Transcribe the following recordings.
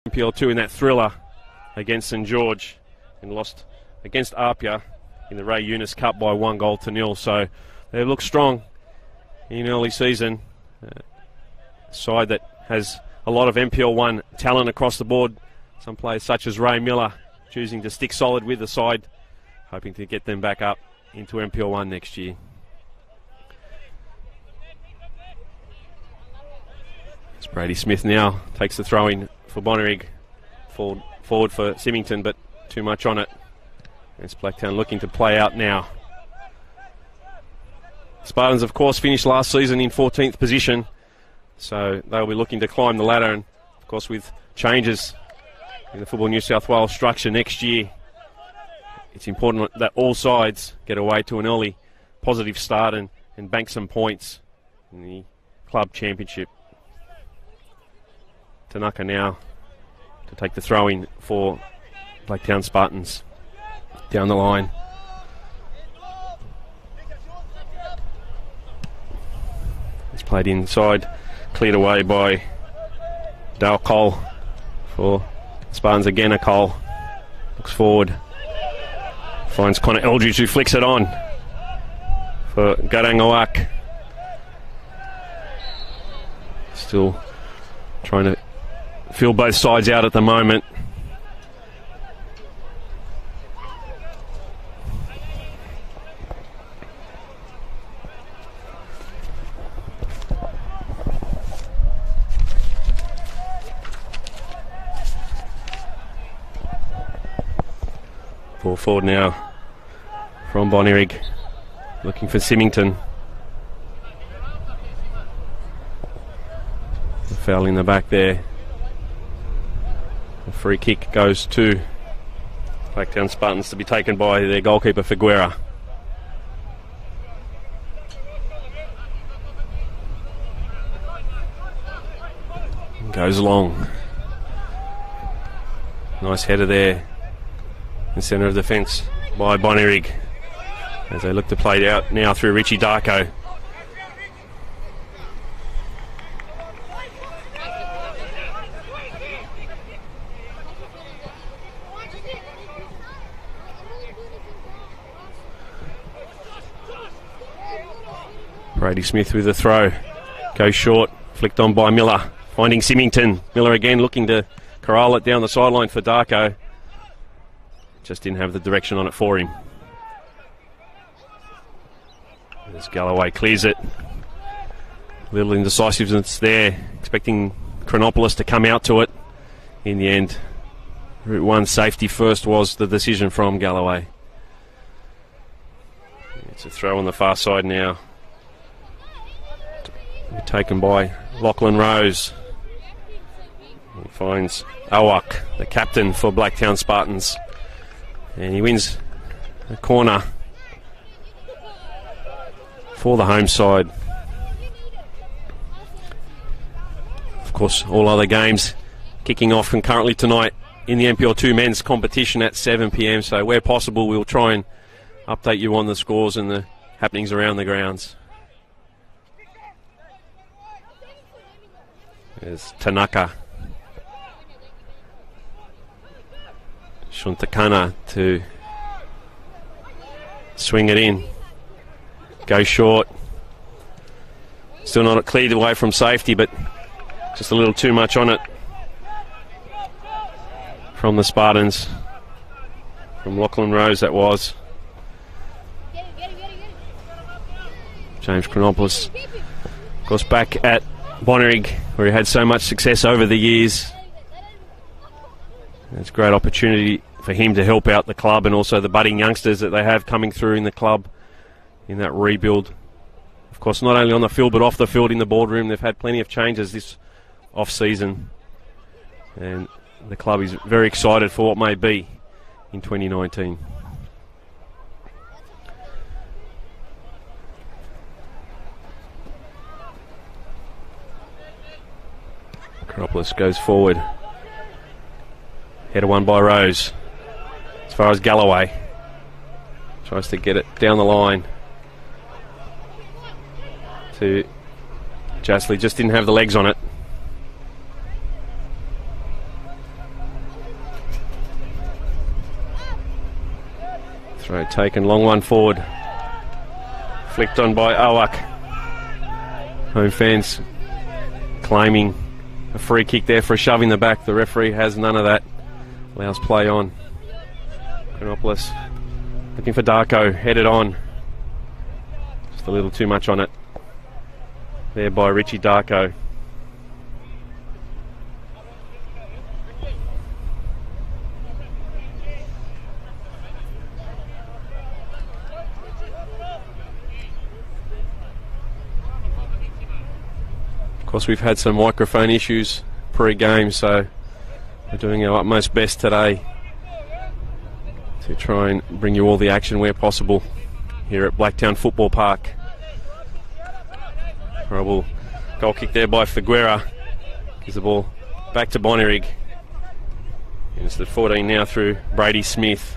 NPL 2 in that thriller against St George and lost against Apia in the Ray Eunice Cup by 1-0. So they look strong in early season. Side that has a lot of NPL 1 talent across the board. Some players such as Ray Miller choosing to stick solid with the side, hoping to get them back up into NPL 1 next year. As Brady Smith now takes the throw in for Bonnyrigg. Forward for Symington, but too much on it. It's Blacktown looking to play out now. Spartans, of course, finished last season in 14th position, so they'll be looking to climb the ladder, and of course with changes in the Football New South Wales structure next year, it's important that all sides get away to an early positive start and bank some points in the club championship. Tanaka now to take the throw in for Blacktown Spartans. Down the line. It's played inside, cleared away by Dale Cole for Spartans again. A Cole looks forward, finds Connor Eldridge who flicks it on for Garangawak. Still trying to feel both sides out at the moment. Ball forward now from Bonnyrigg, looking for Symington. The foul in the back there. The free kick goes to Blacktown Spartans to be taken by their goalkeeper Figuera. Goes long. Nice header there in centre of defence by Bonnyrigg as they look to play it out now through Richie Darko. Brady Smith with the throw, goes short, flicked on by Miller, finding Symington. Miller again looking to corral it down the sideline for Darko. Just didn't have the direction on it for him. As Galloway clears it. Little indecisiveness there, expecting Chronopolis to come out to it. In the end, Route 1 safety first was the decision from Galloway. It's a throw on the far side now. Taken by Lachlan Rose. He finds Awak, the captain for Blacktown Spartans. And he wins a corner for the home side. Of course, all other games kicking off concurrently tonight in the NPL 2 men's competition at 7 p.m. So where possible, we'll try and update you on the scores and the happenings around the grounds. There's Tanaka. Shuntakana to swing it in. Go short. Still not cleared away from safety, but just a little too much on it from the Spartans. From Lachlan Rose, that was. James Chronopoulos, of course, back at Bonnyrigg, where he had so much success over the years. It's a great opportunity for him to help out the club and also the budding youngsters that they have coming through in the club in that rebuild. Of course, not only on the field but off the field in the boardroom. They've had plenty of changes this off-season, and the club is very excited for what may be in 2019. Chronopoulos goes forward. Header won by Rose. As far as Galloway. Tries to get it down the line to Jasley. Just didn't have the legs on it. Straight taken, long one forward. Flicked on by Awak. Home fans claiming a free kick there for a shove in the back. The referee has none of that. Allows play on. Chronopoulos looking for Darko, headed on. Just a little too much on it. There by Richie Darko. Of course, we've had some microphone issues pre-game, so we're doing our utmost best today to try and bring you all the action where possible here at Blacktown Football Park. Horrible goal kick there by Figuera. Gives the ball back to Bonnyrigg. And it's the 14 now through Brady Smith.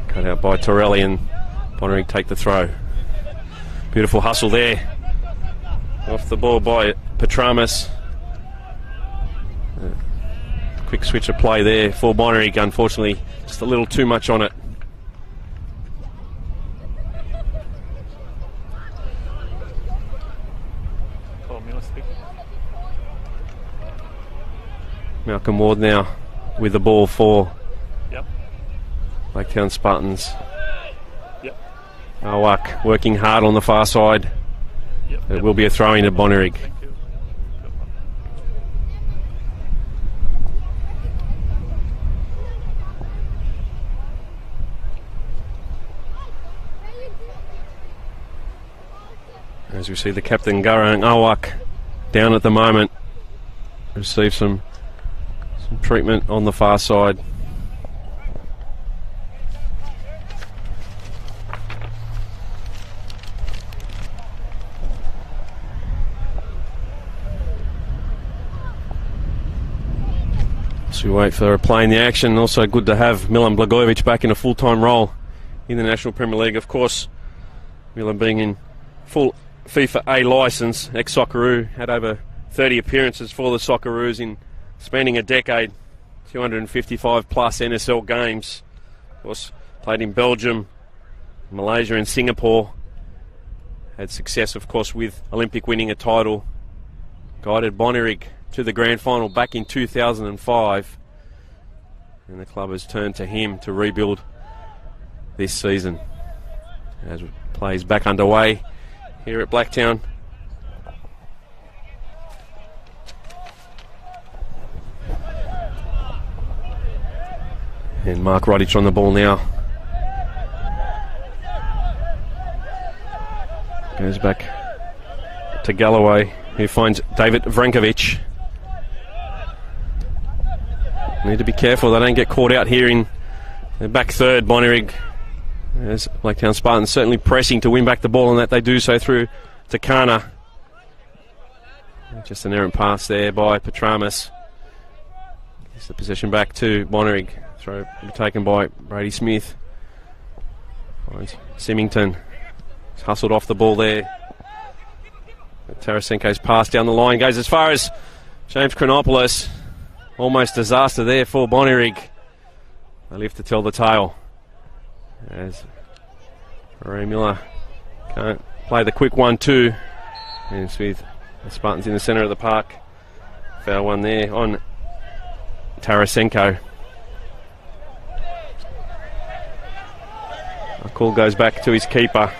Cut out by Torelli, and Bonnyrigg take the throw. Beautiful hustle there. Off the ball by Petramas. Quick switch of play there for Bonnyrigg. Unfortunately, just a little too much on it. Malcolm Ward now with the ball for Blacktown Spartans. Awak working hard on the far side. It will be a throw in to Bonnyrigg. As we see the captain Garang Awak down at the moment. Receive some treatment on the far side. So we wait for playing the action. Also good to have Milan Blagojevic back in a full-time role in the National Premier League. Of course, Milan being in full FIFA A licence, ex-Socceroo, had over 30 appearances for the Socceroos in spanning a decade, 255 plus NSL games. Of course, played in Belgium, Malaysia and Singapore. Had success, of course, with Olympic winning a title. Guided Bonnyrigg to the grand final back in 2005. And the club has turned to him to rebuild this season. As plays back underway here at Blacktown. And Mark Rodich on the ball now. Goes back to Galloway, who finds David Vrankovic. Need to be careful they don't get caught out here in the back third. Bonnyrigg, as Blacktown Spartans certainly pressing to win back the ball, and that they do so through to Kana. Just an errant pass there by Petramas. Gives the possession back to Bonnyrigg. Throw taken by Brady Smith. Symington hustled off the ball there. Tarasenko's pass down the line goes as far as James Chronopoulos. Almost disaster there for Bonnyrigg. They live to tell the tale. As Ray Miller can't play the quick 1-2. And it's with the Spartans in the centre of the park. Foul one there on Tarasenko. A call goes back to his keeper.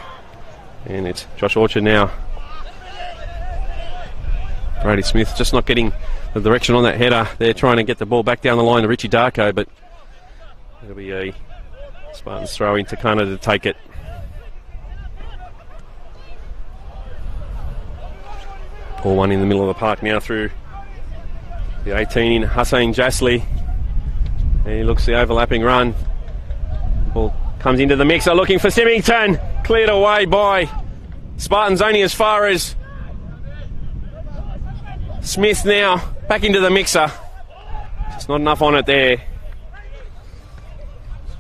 And it's Josh Orchard now. Brady Smith just not getting the direction on that header. They're trying to get the ball back down the line to Richie Darko, but it'll be a Spartans throw into Kana to take it. Ball one in the middle of the park now through the 18 in Hussein Jasli. And he looks the overlapping run. Ball comes into the mixer looking for Symington. Cleared away by Spartans only as far as Smith now. Back into the mixer. Just not enough on it there.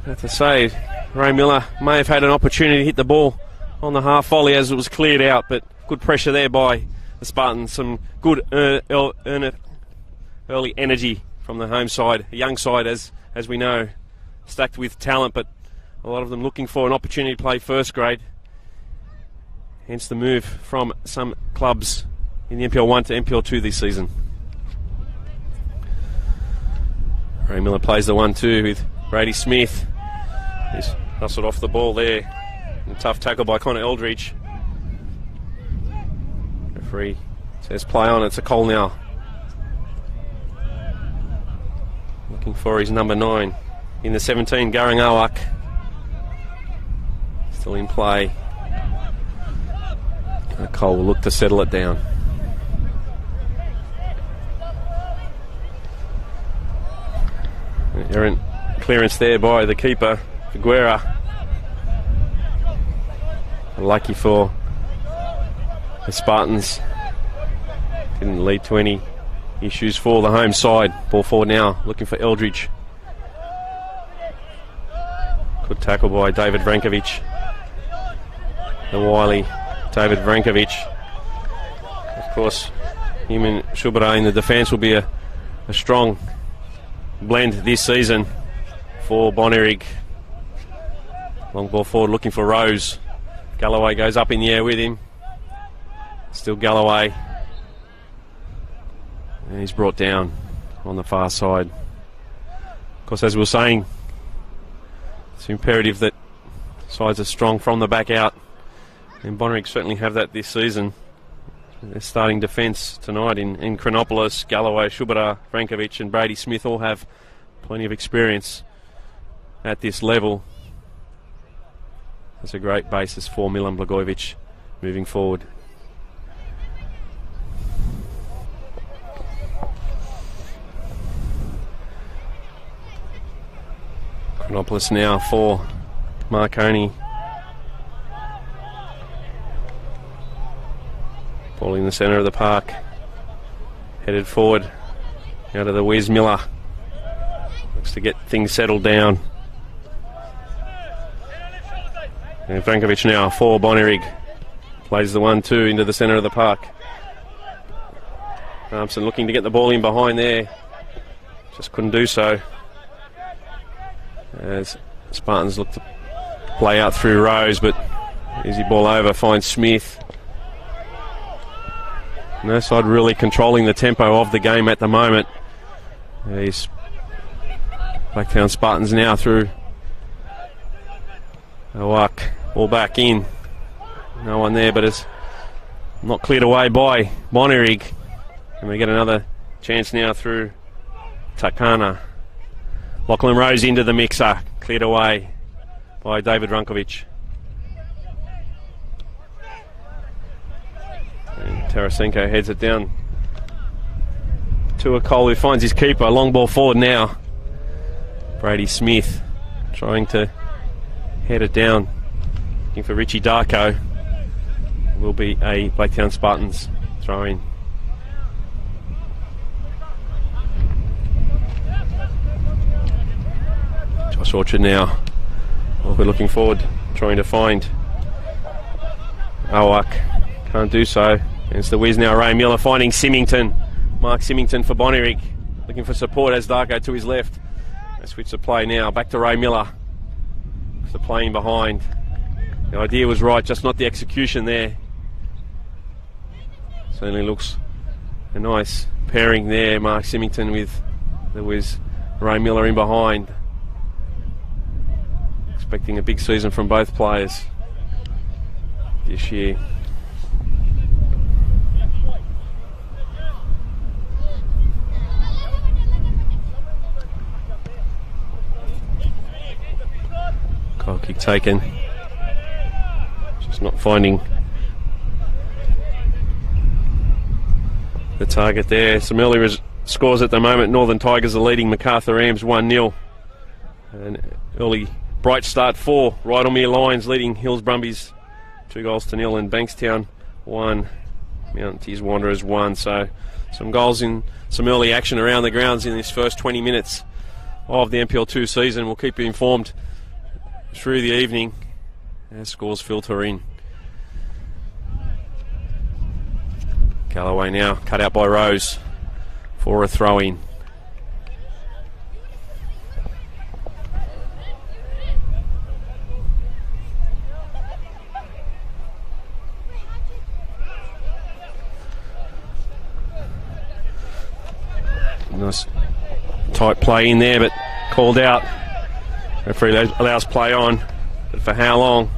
I have to say, Ray Miller may have had an opportunity to hit the ball on the half volley as it was cleared out, but good pressure there by the Spartans. Some good early energy from the home side, a young side as we know, stacked with talent, but a lot of them looking for an opportunity to play first grade. Hence the move from some clubs in the NPL 1 to NPL 2 this season. Ray Miller plays the 1-2 with Brady Smith. He's hustled off the ball there. A tough tackle by Connor Eldridge. Referee says play on. It's a call now. Looking for his number 9 in the 17, Garang Awak. Still in play. Cole will look to settle it down. Errant clearance there by the keeper, Figuera. Lucky for the Spartans. Didn't lead to any issues for the home side. Ball forward now, looking for Eldridge. Good tackle by David Vrankovic. The wily David Vrankovic. Of course, him and Shubara in the defence will be a strong blend this season for Bonnyrigg. Long ball forward looking for Rose. Galloway goes up in the air with him. Still Galloway. And he's brought down on the far side. Of course, as we were saying, it's imperative that sides are strong from the back out. And Bonnyrigg certainly have that this season. Their starting defence tonight in Chronopolis, Galloway, Shubara, Vrankovic and Brady Smith all have plenty of experience at this level. That's a great basis for Milan Blagojevic moving forward. Chronopolis now for Marconi. Ball in the centre of the park. Headed forward. Out of the Wes Miller. Looks to get things settled down. And Vrankovic now for Bonnyrigg. Plays the 1-2 into the centre of the park. Armson looking to get the ball in behind there. Just couldn't do so. As Spartans look to play out through Rose, but easy ball over, finds Smith. No side really controlling the tempo of the game at the moment. These Blacktown Spartans now through Awak, ball back in. No one there, but it's not cleared away by Bonnyrigg. And we get another chance now through Takana. Lachlan Rose into the mixer, cleared away by David Vrankovic. And Tarasenko heads it down to a Cole, who finds his keeper. Long ball forward now. Brady Smith trying to head it down. Looking for Richie Darko. Will be a Blacktown Spartans throw in. Josh Orchard now. We're looking forward, trying to find Awak. Can't do so. And it's the whiz now. Ray Miller finding Symington. Mark Symington for Bonnyrigg. Looking for support as Darko to his left. They switch the play now. Back to Ray Miller. It's the playing behind. The idea was right, just not the execution there. Certainly looks a nice pairing there. Mark Symington with the whiz Ray Miller in behind. Expecting a big season from both players this year. Goal kick taken. Just not finding the target there. Some early scores at the moment. Northern Tigers are leading MacArthur Rams 1-0. An early bright start for Rydalmere Lions, leading Hills Brumbies 2-0, and Bankstown 1, Mount Tees Wanderers 1. So some goals in some early action around the grounds in this first 20 minutes of the NPL 2 season. We'll keep you informed through the evening as scores filter in. Galloway now cut out by Rose for a throw-in. Nice tight play in there, but called out. Referee allows play on, but for how long?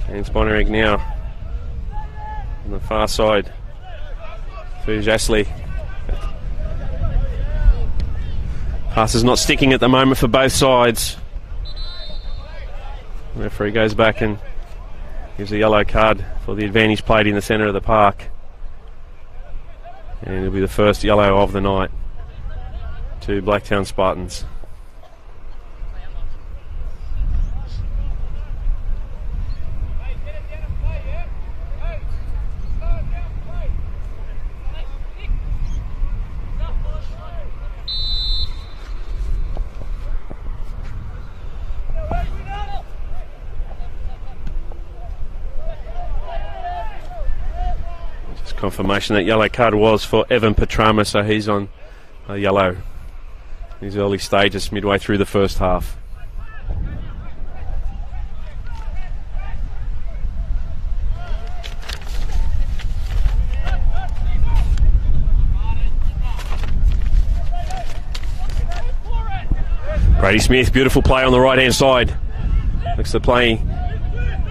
And it's Bonnyrigg now on the far side for Jasley. Pass is not sticking at the moment for both sides. The referee goes back and gives a yellow card for the advantage played in the centre of the park. And it'll be the first yellow of the night to Blacktown Spartans. Just confirmation that yellow card was for Evan Petrama, so he's on a yellow in his early stages, midway through the first half. Brady Smith, beautiful play on the right hand side. Looks to play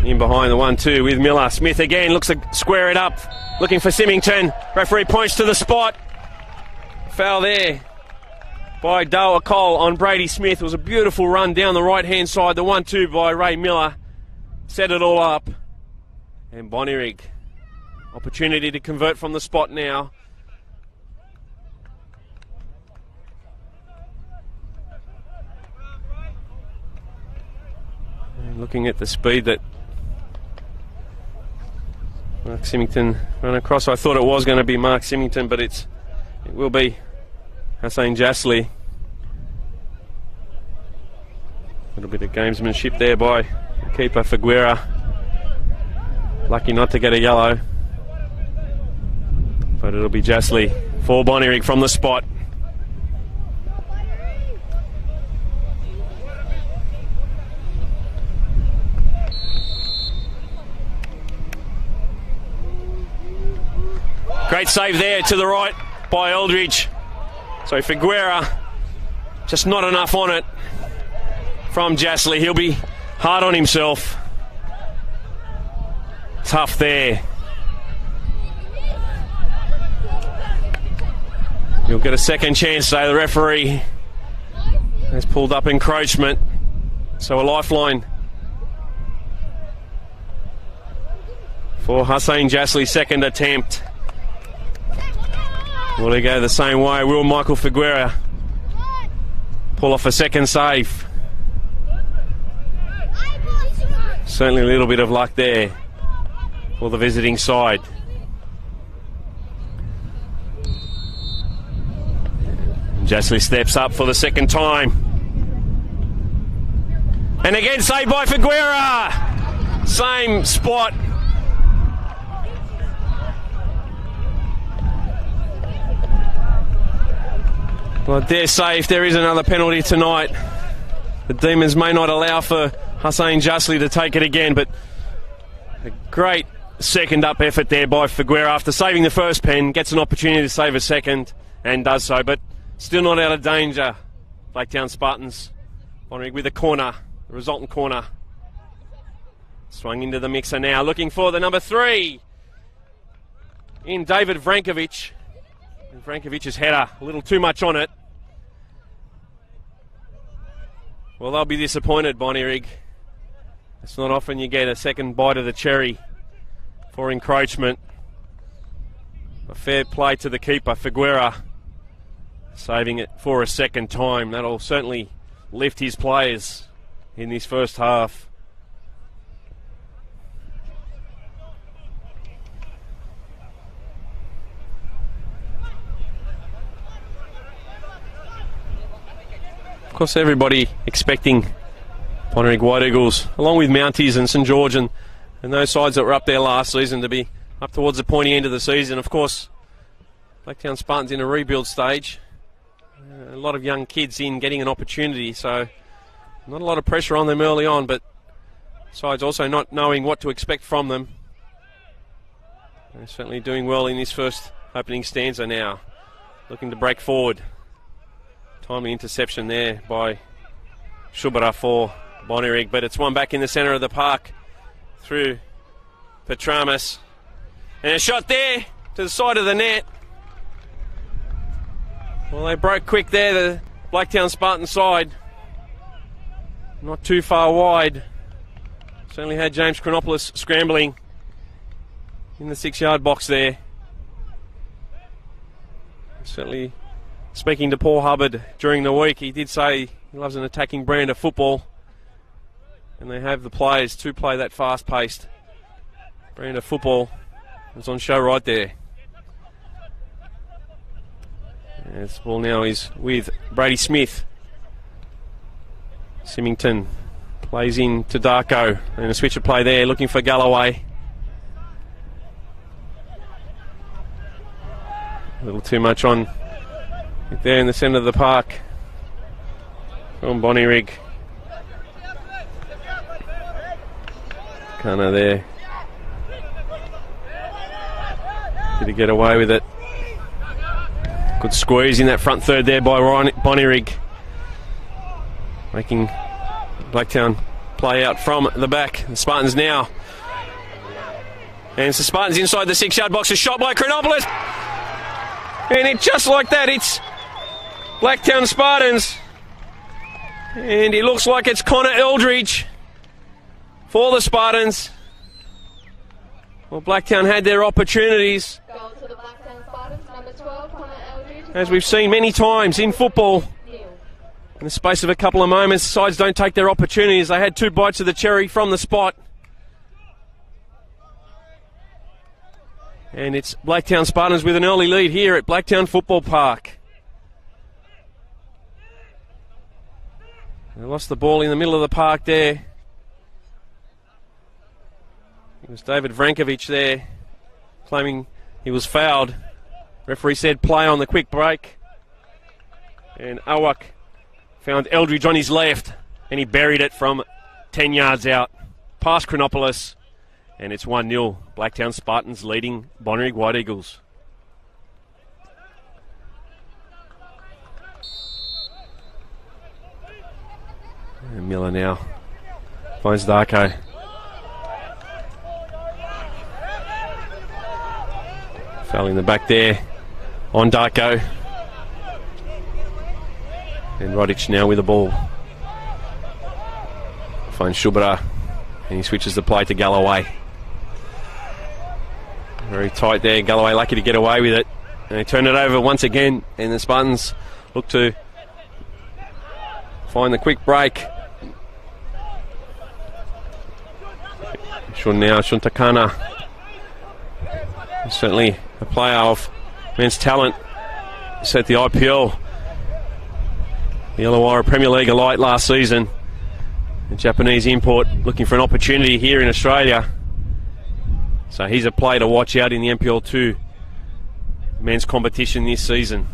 in behind the 1-2 with Miller. Smith again looks to square it up, looking for Symington. Referee points to the spot. Foul there by Dale Cole on Brady Smith. It was a beautiful run down the right hand side. The 1-2 by Ray Miller set it all up. And Bonnyrigg, opportunity to convert from the spot now. And looking at the speed that Mark Symington ran across. I thought it was going to be Mark Symington, but it will be Hussein Jasley. A little bit of gamesmanship there by the keeper Figuera. Lucky not to get a yellow. But it'll be Jasley for Bonnyrigg from the spot. Great save there to the right by Eldridge. So Figuera, just not enough on it from Jasley. He'll be hard on himself. Tough there. He'll get a second chance, so the referee has pulled up encroachment. So a lifeline for Hussein Jasley's second attempt. Will he go the same way? Will Michael Figuera pull off a second save? Certainly a little bit of luck there for the visiting side. Jasley steps up for the second time. And again saved by Figuera. Same spot. Well, I dare say if there is another penalty tonight, the Demons may not allow for Hussein Jasley to take it again, but a great second up effort there by Figuera. After saving the first pen, gets an opportunity to save a second and does so, but still not out of danger. Blacktown Spartans, Bonnyrigg with a corner, the resultant corner. Swung into the mixer now, looking for the number 3 in David Vrankovic. And Vrankovic's header, a little too much on it. Well, they'll be disappointed, Bonnyrigg. It's not often you get a second bite of the cherry for encroachment. A fair play to the keeper, Figuera, saving it for a second time. That'll certainly lift his players in this first half. Of course, everybody expecting Bonnyrigg White Eagles, along with Mounties and St George and those sides that were up there last season, to be up towards the pointy end of the season. Of course, Blacktown Spartans in a rebuild stage. A lot of young kids in getting an opportunity, so not a lot of pressure on them early on, but sides also not knowing what to expect from them. They're certainly doing well in this first opening stanza now. Looking to break forward. Timely interception there by Shubara for Bonnyrigg, but it's one back in the centre of the park through Petramas. And a shot there to the side of the net. Well, they broke quick there, the Blacktown Spartan side. Not too far wide. Certainly had James Chronopoulos scrambling in the 6-yard box there. Certainly speaking to Paul Hubbard during the week, he did say he loves an attacking brand of football. And they have the players to play that fast-paced brand of football. It was on show right there. This ball now is with Brady Smith. Symington plays in to Darko. And a switch of play there, looking for Galloway. A little too much on there in the centre of the park from Bonnyrigg. Kana there. Did he get away with it? Good squeeze in that front third there by Bonnyrigg. Making Blacktown play out from the back. The Spartans now. And it's the Spartans inside the 6-yard box. A shot by Chronopoulos. And it just like that, it's Blacktown Spartans. And it looks like it's Connor Eldridge for the Spartans. Well, Blacktown had their opportunities. Goal to the Blacktown Spartans, number 12, Connor Eldridge. As we've seen many times in football, in the space of a couple of moments, sides don't take their opportunities. They had 2 bites of the cherry from the spot. And it's Blacktown Spartans with an early lead here at Blacktown Football Park. They lost the ball in the middle of the park there. It was David Vrankovic there, claiming he was fouled. Referee said play on the quick break. And Awak found Eldridge on his left, and he buried it from 10 yards out, past Chronopoulos. And it's 1-0. Blacktown Spartans leading Bonnyrigg White Eagles. And Miller now finds Darko. Foul in the back there on Darko. And Rodic now with the ball. Finds Shubara. And he switches the play to Galloway. Very tight there. Galloway lucky to get away with it. And they turn it over once again. And the Spartans look to find the quick break. Now Shuntakana. Certainly a player of immense talent. Set the IPL, the Illawarra Premier League alight last season. A Japanese import looking for an opportunity here in Australia. So he's a player to watch out in the NPL 2 men's competition this season.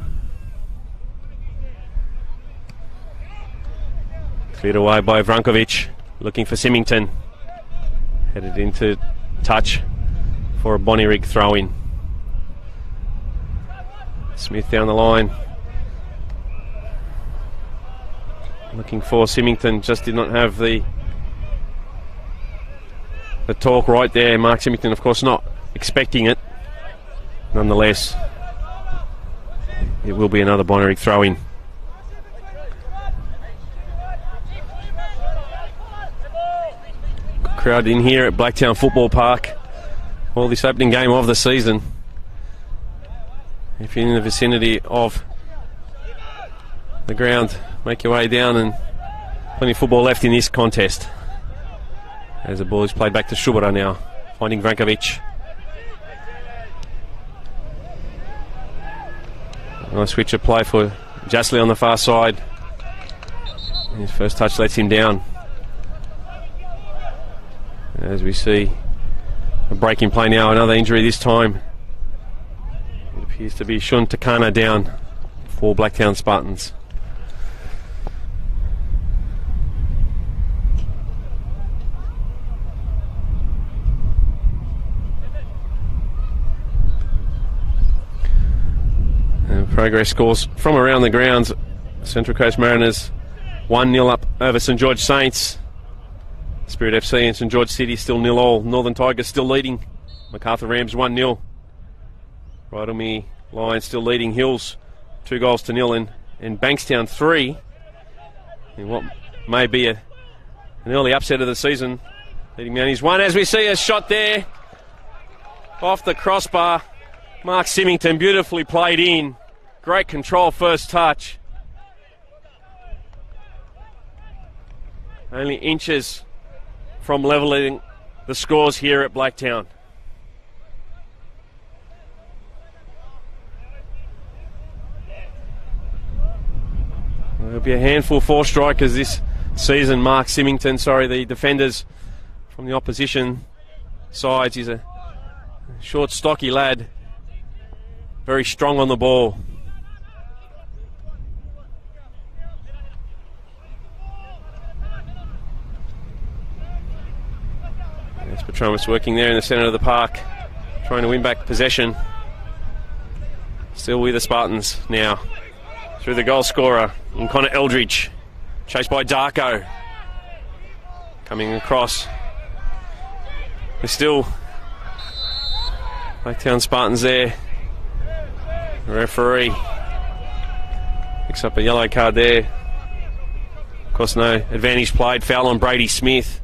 Cleared away by Vrankovic, looking for Symington. Headed into touch for a Bonnyrigg throw-in. Smith down the line. Looking for Symington, just did not have the talk right there. Mark Symington, of course, not expecting it. Nonetheless, it will be another Bonnyrigg throw-in. Good crowd in here at Blacktown Football Park. Well, this opening game of the season. If you're in the vicinity of the ground, make your way down, and plenty of football left in this contest. As the ball is played back to Shubara now, finding Vrankovic. Nice switch of play for Jasley on the far side. His first touch lets him down. As we see a break in play now, another injury this time. It Appears to be Shun Takana down for Blacktown Spartans. And progress scores from around the grounds. Central Coast Mariners 1-0 up over St George Saints. Spirit FC and St George City still 0-0. Northern Tigers still leading. MacArthur Rams 1-0. Rydalmere Lions still leading. Hills 2-0, and Bankstown 3. In what may be an early upset of the season. Leading Mounties 1 as we see a shot there off the crossbar. Mark Symington beautifully played in. Great control first touch. Only inches from levelling the scores here at Blacktown. There'll be a handful of 4 strikers this season. Mark Symington, the defenders from the opposition sides. He's a short, stocky lad. Very strong on the ball. There's Petromus working there in the centre of the park, trying to win back possession. Still with the Spartans now. Through the goal scorer in Connor Eldridge. Chased by Darko. Coming across. There's still Blacktown Spartans there. The referee picks up a yellow card there. Of course, no advantage played. Foul on Brady Smith.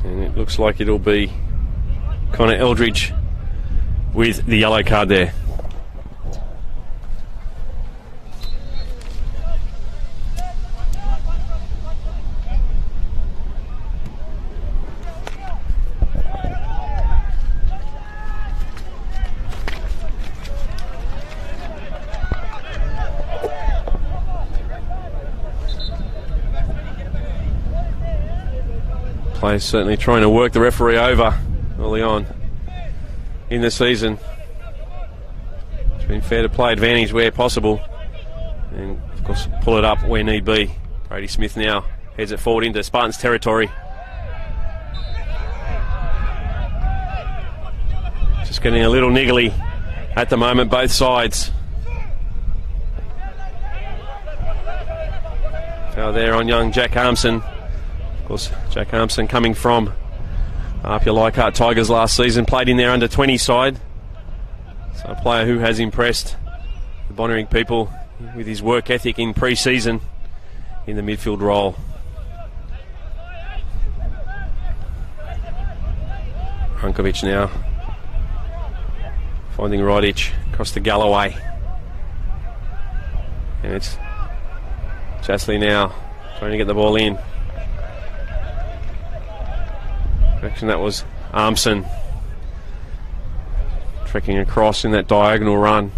And it looks like it'll be Connor Eldridge with the yellow card there. Players certainly trying to work the referee over early on in the season. It's been fair to play advantage where possible and of course pull it up where need be. Brady Smith now heads it forward into Spartans territory. Just getting a little niggly at the moment, both sides. Foul there on young Jack Armson. Of course, Jack Armson coming from Apia Leichhardt Tigers last season, played in their under-20 side. So a player who has impressed the Bonnyrigg people with his work ethic in pre-season in the midfield role. Rankovic now finding Rodich across to Galloway. And it's Chasley now trying to get the ball in. Direction that was Armson trekking across in that diagonal run.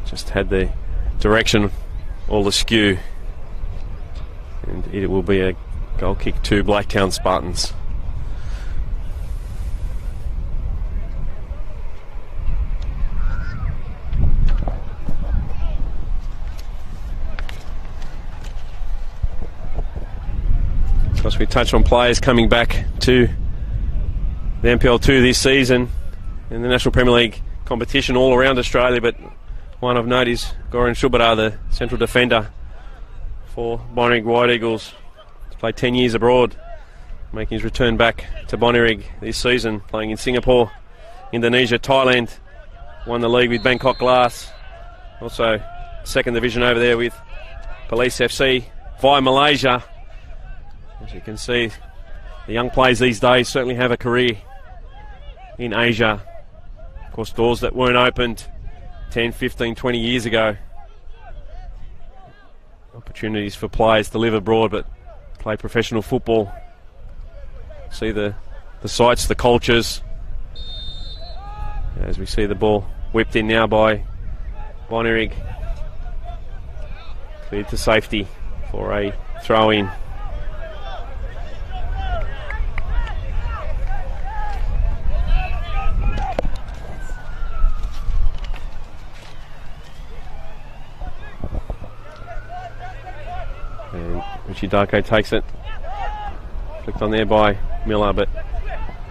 Just had the direction all askew, and it will be a goal kick to Blacktown Spartans. Of course, we touched on players coming back to the NPL 2 this season in the National Premier League competition all around Australia, but one of note is Goran Shubara, the central defender for Bonnyrigg White Eagles. He's played 10 years abroad, making his return back to Bonnyrigg this season, playing in Singapore, Indonesia, Thailand. Won the league with Bangkok Glass. Also, second division over there with Police FC via Malaysia. As you can see, the young players these days certainly have a career in Asia. Of course, doors that weren't opened 10, 15, 20 years ago. Opportunities for players to live abroad but play professional football. See the sights, the cultures. As we see the ball whipped in now by Bonnyrigg. Cleared to safety for a throw-in. And Richie Darko takes it. Flicked on there by Miller, but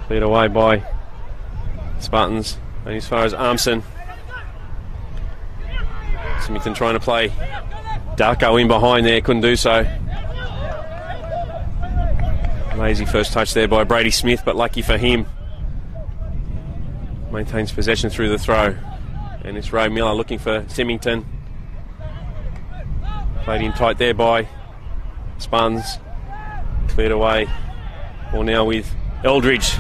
cleared away by Spartans. And as far as Armson, Symington trying to play Darko in behind there, couldn't do so. Lazy first touch there by Brady Smith, but lucky for him, maintains possession through the throw. And it's Ray Miller looking for Symington. Played in tight there by Spartans. Cleared away. Ball now with Eldridge.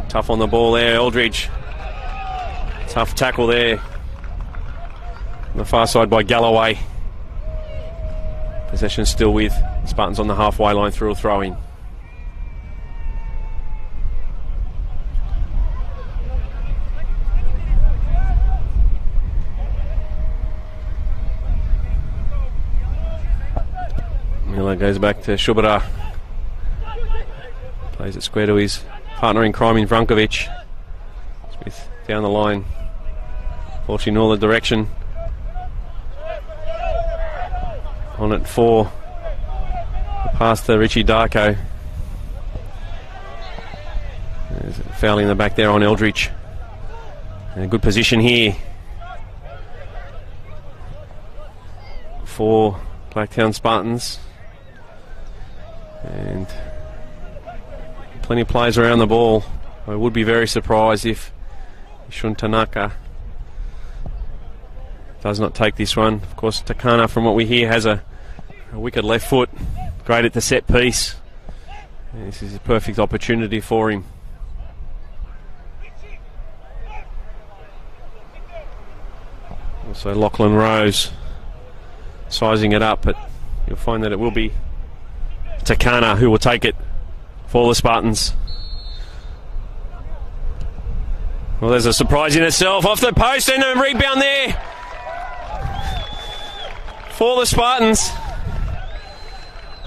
Tough on the ball there, Eldridge. Tough tackle there. On the far side by Galloway. Possession still with Spartans on the halfway line through a throw-in. Miller goes back to Shubara. Plays it square to his partner in crime in Vrankovic. Smith down the line. Fortunately in all the direction. On it for the pass to Richie Darko. There's a foul in the back there on Eldridge. And a good position here for Blacktown Spartans. And plenty of players around the ball. I would be very surprised if Shun Tanaka does not take this one. Of course, Takana, from what we hear, has a wicked left foot. Great at the set piece. And this is a perfect opportunity for him. Also Lachlan Rose sizing it up, but you'll find that it will be Takana who will take it for the Spartans. Well, there's a surprise in itself. Off the post and a rebound there for the Spartans.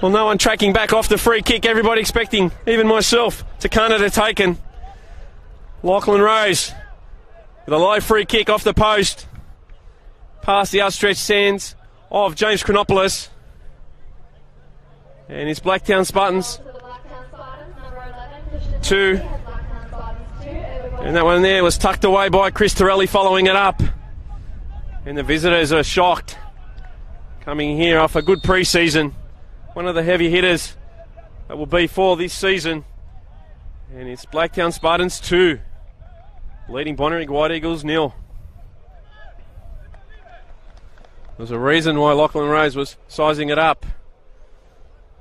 Well, no one tracking back off the free kick. Everybody expecting, even myself, Takana to take it. Lachlan Rose with a low free kick off the post. Past the outstretched hands of James Chronopoulos. And it's Blacktown Spartans 2. And that one there was tucked away by Chris Torelli following it up. And the visitors are shocked. Coming here off a good pre-season. One of the heavy hitters that will be for this season. And it's Blacktown Spartans 2. Leading Bonnyrigg White Eagles 0. There's a reason why Lachlan Rose was sizing it up.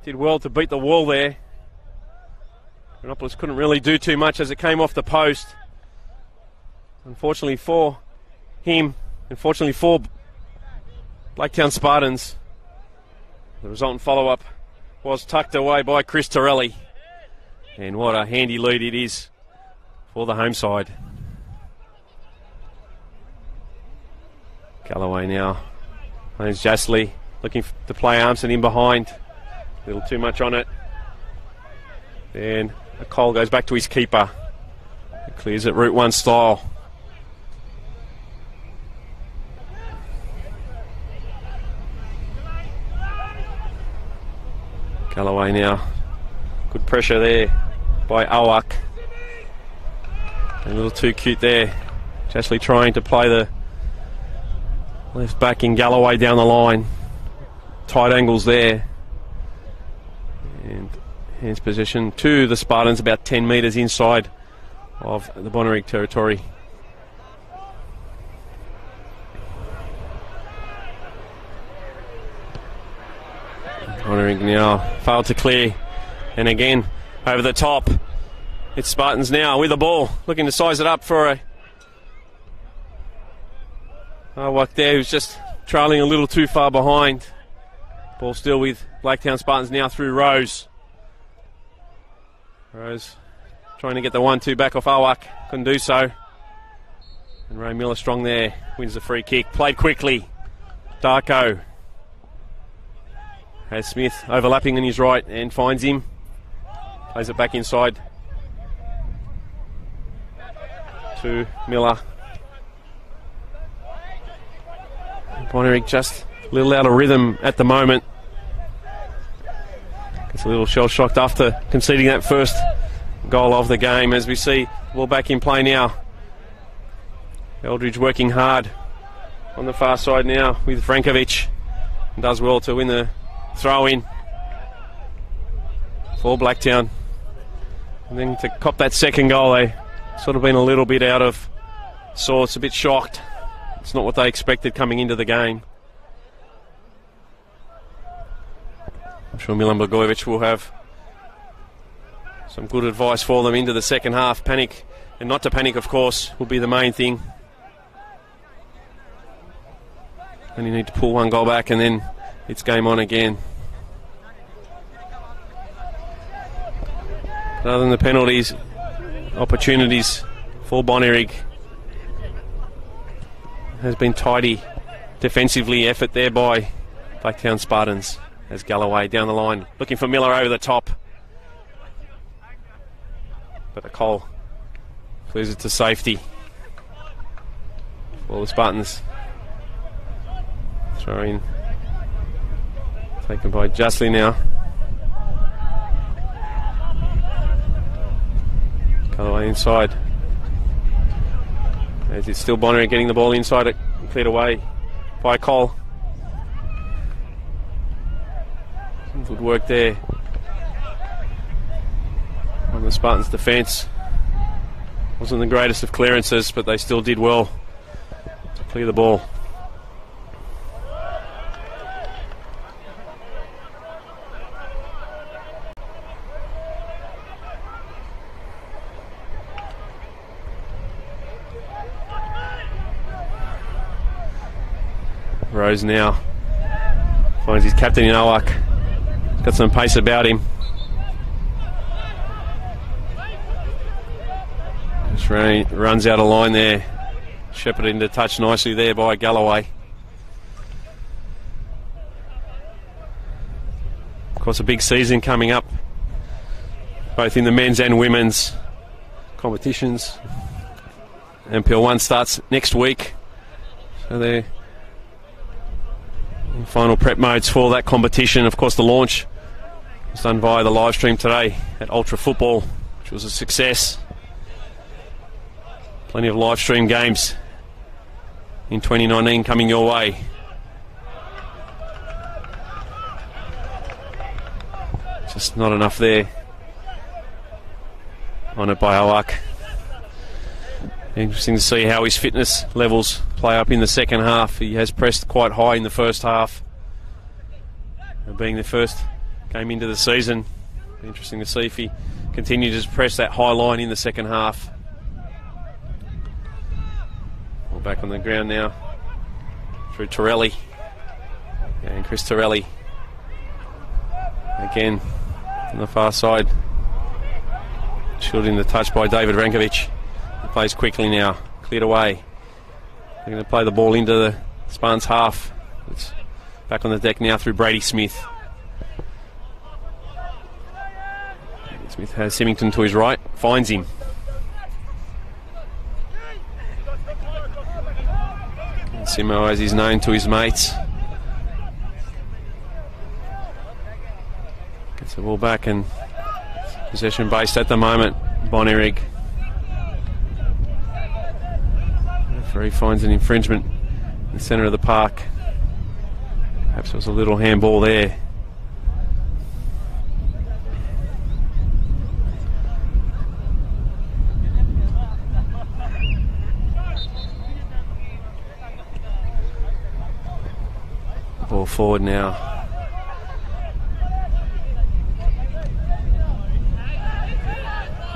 Did well to beat the wall there. Chronopoulos couldn't really do too much as it came off the post. Unfortunately for him, unfortunately for Blacktown Spartans, the resultant follow-up was tucked away by Chris Torelli. And what a handy lead it is for the home side. Galloway now. There's Jasley looking to play Armson in behind. A little too much on it. Then Cole goes back to his keeper. It clears it Route 1 style. Galloway now. Good pressure there by Awak. A little too cute there. Jasley trying to play the left back in Galloway down the line. Tight angles there. And hands position to the Spartans about 10 metres inside of the Bonnyrigg territory. Bonnyrigg now failed to clear. And again, over the top. It's Spartans now with the ball. Looking to size it up for a Awak there, who's just trailing a little too far behind. Ball still with Blacktown Spartans now through Rose. Rose trying to get the 1-2 back off Awak. Couldn't do so. And Ray Miller strong there. Wins the free kick. Played quickly. Darko. Has Smith overlapping on his right and finds him. Plays it back inside to Miller. Bonnyrigg just a little out of rhythm at the moment. Gets a little shell-shocked after conceding that first goal of the game. As we see the ball back in play now. Eldridge working hard on the far side now with Frankovic. Does well to win the throw-in for Blacktown. And then to cop that second goal, they sort of been a little bit out of sorts, a bit shocked. It's not what they expected coming into the game. I'm sure Milan Blagojevic will have some good advice for them into the second half. Panic, and not to panic, of course, will be the main thing. And you need to pull one goal back and then it's game on again. Other than the penalties, opportunities for Bonnyrigg. Has been tidy defensively effort there by Blacktown Spartans. As Galloway down the line, looking for Miller over the top. But Cole clears it to safety for the Spartans. Throw in taken by Justly now. Galloway inside. As it's still Bonnyrigg getting the ball inside it, cleared away by Cole. Some good work there on the Spartans' defence. Wasn't the greatest of clearances, but they still did well to clear the ball. Rose now finds his captain in Owak. He's got some pace about him. Just runs out of line there. Shepherded into touch nicely there by Galloway. Of course, a big season coming up, both in the men's and women's competitions. NPL 1 starts next week, so they're in final prep modes for that competition. Of course, the launch was done via the live stream today at Ultra Football, which was a success. Plenty of live stream games in 2019 coming your way. Just not enough there on it by Owak. Interesting to see how his fitness levels play up in the second half. He has pressed quite high in the first half, being the first game into the season. Interesting to see if he continues to press that high line in the second half. We're back on the ground now through Torelli, and Chris Torelli again on the far side, shielding the touch by David Rankovic. He plays quickly now, cleared away. They're going to play the ball into the Spartans half. It's back on the deck now through Brady Smith. Smith has Symington to his right, finds him. And Simo, as he's known to his mates, gets the ball back, and possession based at the moment. Bonnyrigg. Referee finds an infringement in the centre of the park. Perhaps it was a little handball there. Ball forward now.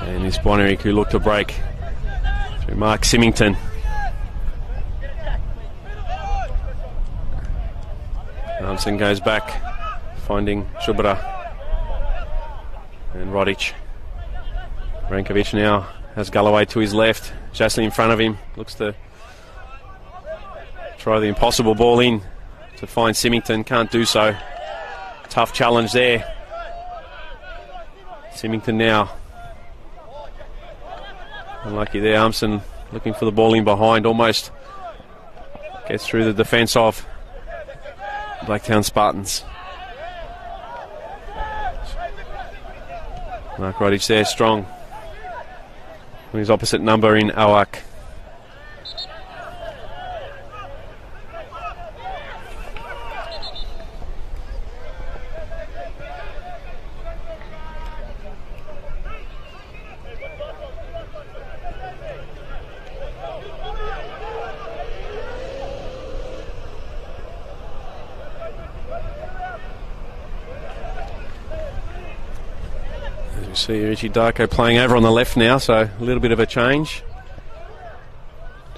And it's Bonnyrigg who looked to break through Mark Symington. Armson goes back, finding Shubra and Rodic. Rankovic now has Galloway to his left. Jasley in front of him, looks to try the impossible ball in to find Symington, can't do so. Tough challenge there. Symington now. Unlucky there. Armson looking for the ball in behind. Almost gets through the defence of Blacktown Spartans. Mark Rodich there, strong. His opposite number in Awak. See Richie Darko playing over on the left now, so a little bit of a change.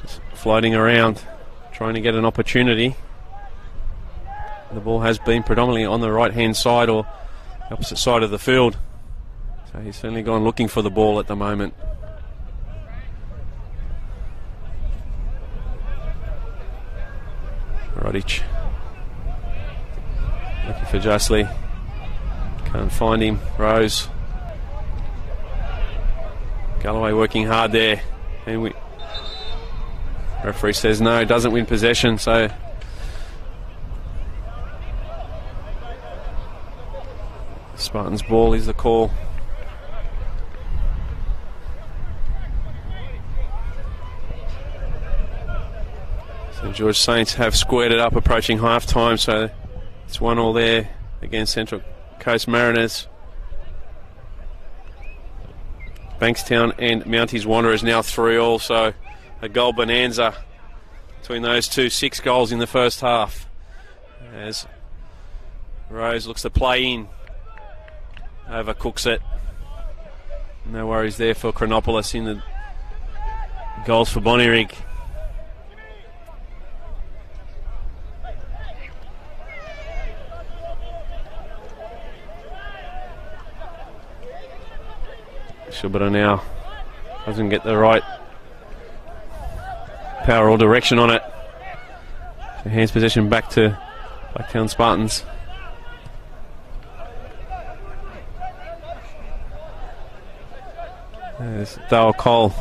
Just floating around, trying to get an opportunity. The ball has been predominantly on the right-hand side or the opposite side of the field. So he's certainly gone looking for the ball at the moment. Rodich looking for Justly. Can't find him. Rose. Galloway working hard there, and referee says no, doesn't win possession, so Spartans ball is the call. St George Saints have squared it up approaching half time, so it's 1-1 there against Central Coast Mariners. Bankstown and Mounties Wanderers now 3-3, so a goal bonanza between those two. 6 goals in the first half as Rose looks to play in, overcooks it. No worries there for Chronopolis in the goals for Bonnyrigg. Shubara now doesn't get the right power or direction on it. So hands possession back to Blacktown Spartans. There's Dale Cole,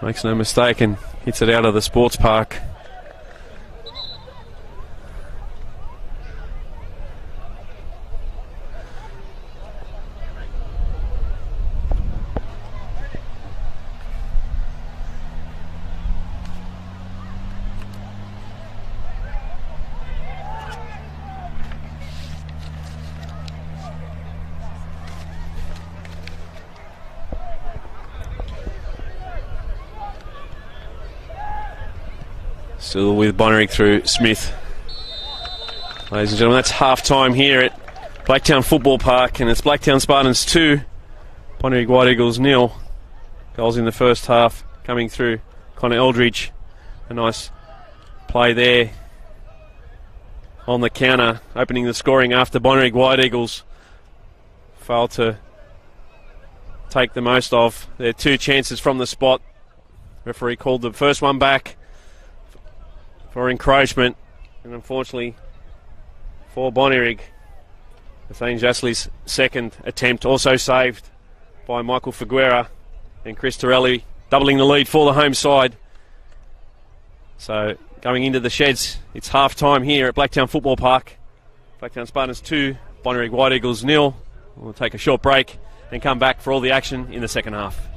makes no mistake and hits it out of the sports park. Still with Bonnyrigg through Smith. Ladies and gentlemen, that's half time here at Blacktown Football Park, and it's Blacktown Spartans 2, Bonnyrigg White Eagles 0. Goals in the first half coming through Connor Eldridge. A nice play there on the counter, opening the scoring after Bonnyrigg White Eagles failed to take the most of their 2 chances from the spot. Referee called the first one back for encroachment, and unfortunately for Bonnyrigg, Nathaniel Jasley's second attempt also saved by Michael Figuera and Chris Torelli, doubling the lead for the home side. So going into the sheds, it's half time here at Blacktown Football Park. Blacktown Spartans 2, Bonnyrigg White Eagles 0. We'll take a short break and come back for all the action in the second half.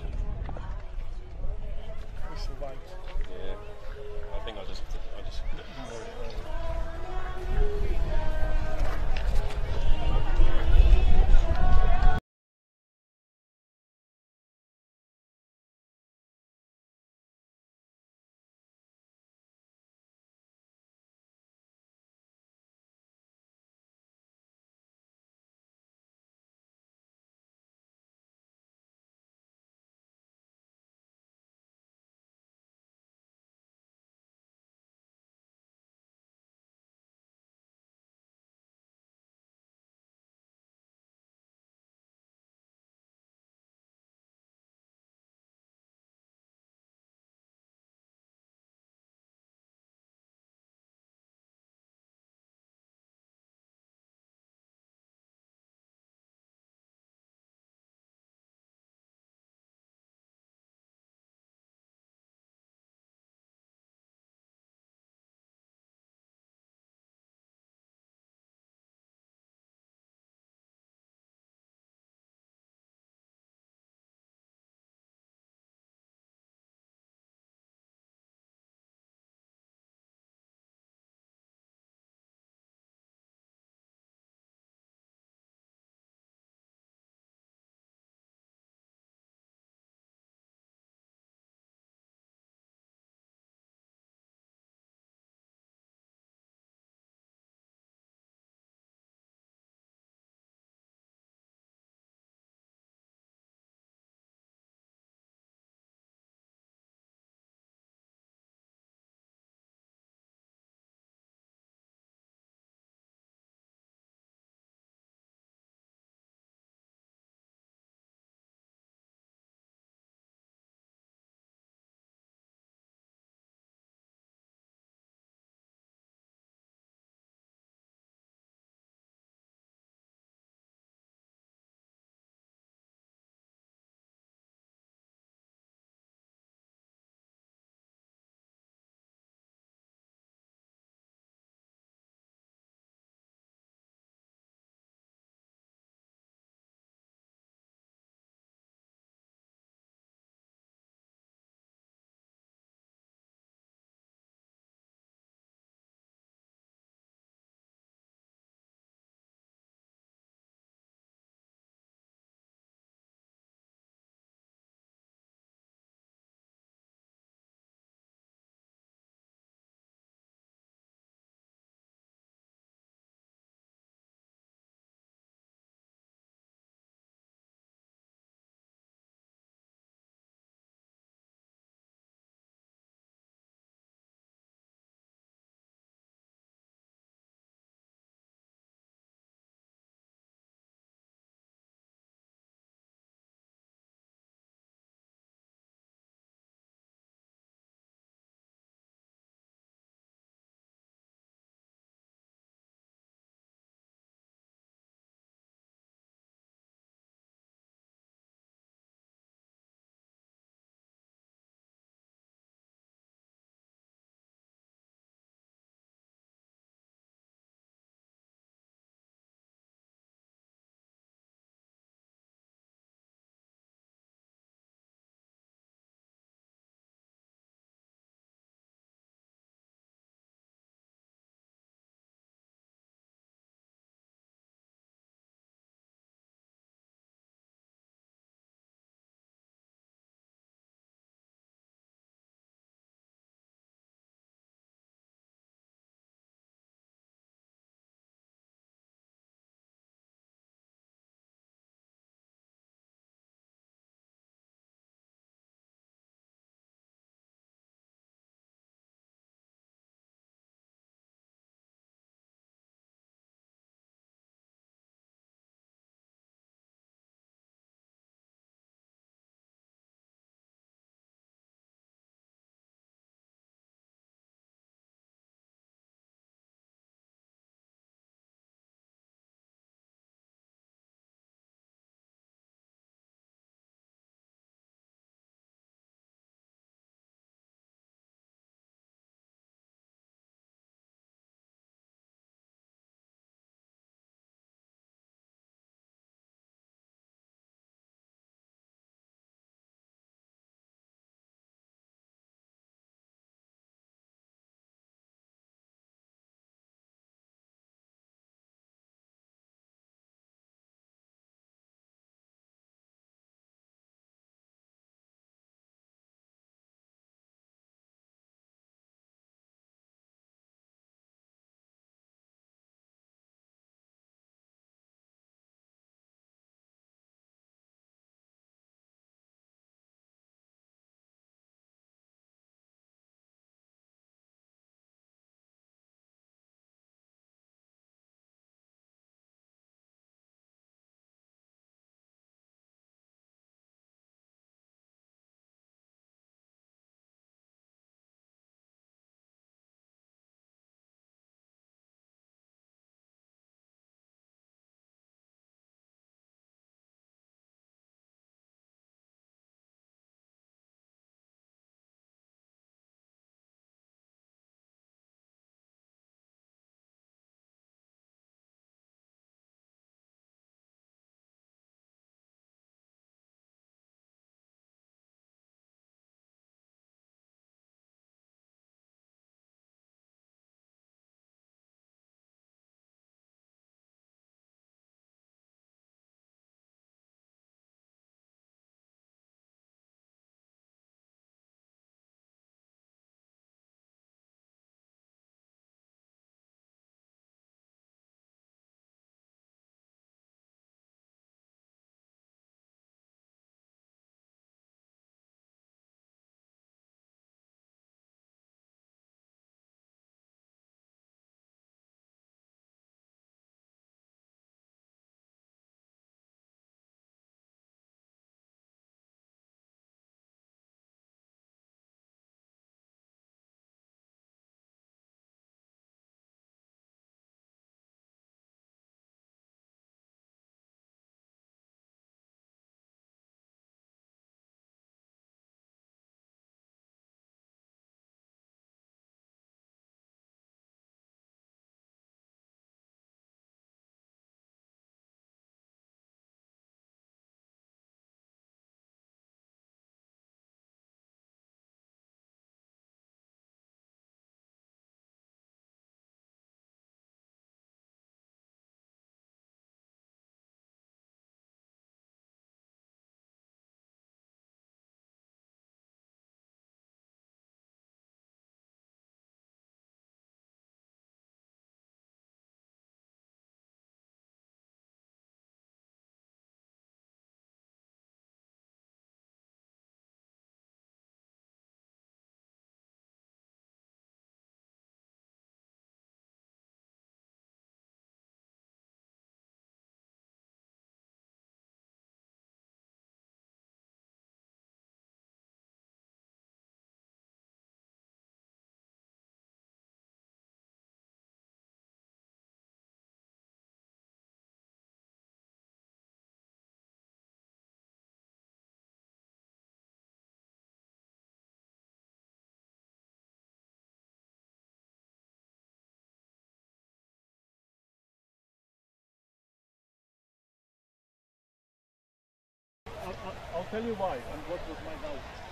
tell you why and what was my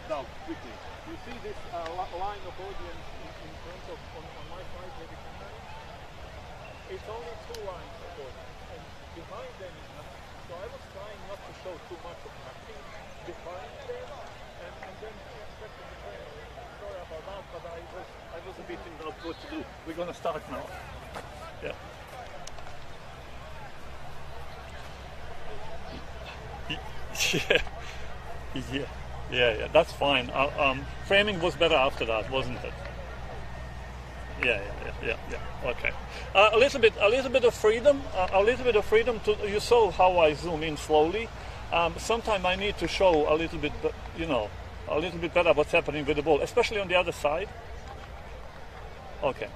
doubt quickly. You see this line of audience in front of on my side where the camera is? It's only 2 lines of audience, and behind them is nothing. So I was trying not to show too much of nothing behind them, and then expecting the trainer. Sorry about that, but I was a bit in doubt what to do. We're gonna start now. Yeah. Yeah, that's fine. Framing was better after that, wasn't it? Yeah. Okay. A little bit of freedom. To, you saw how I zoom in slowly. Sometimes I need to show a little bit, a little bit better what's happening with the ball, especially on the other side. Okay.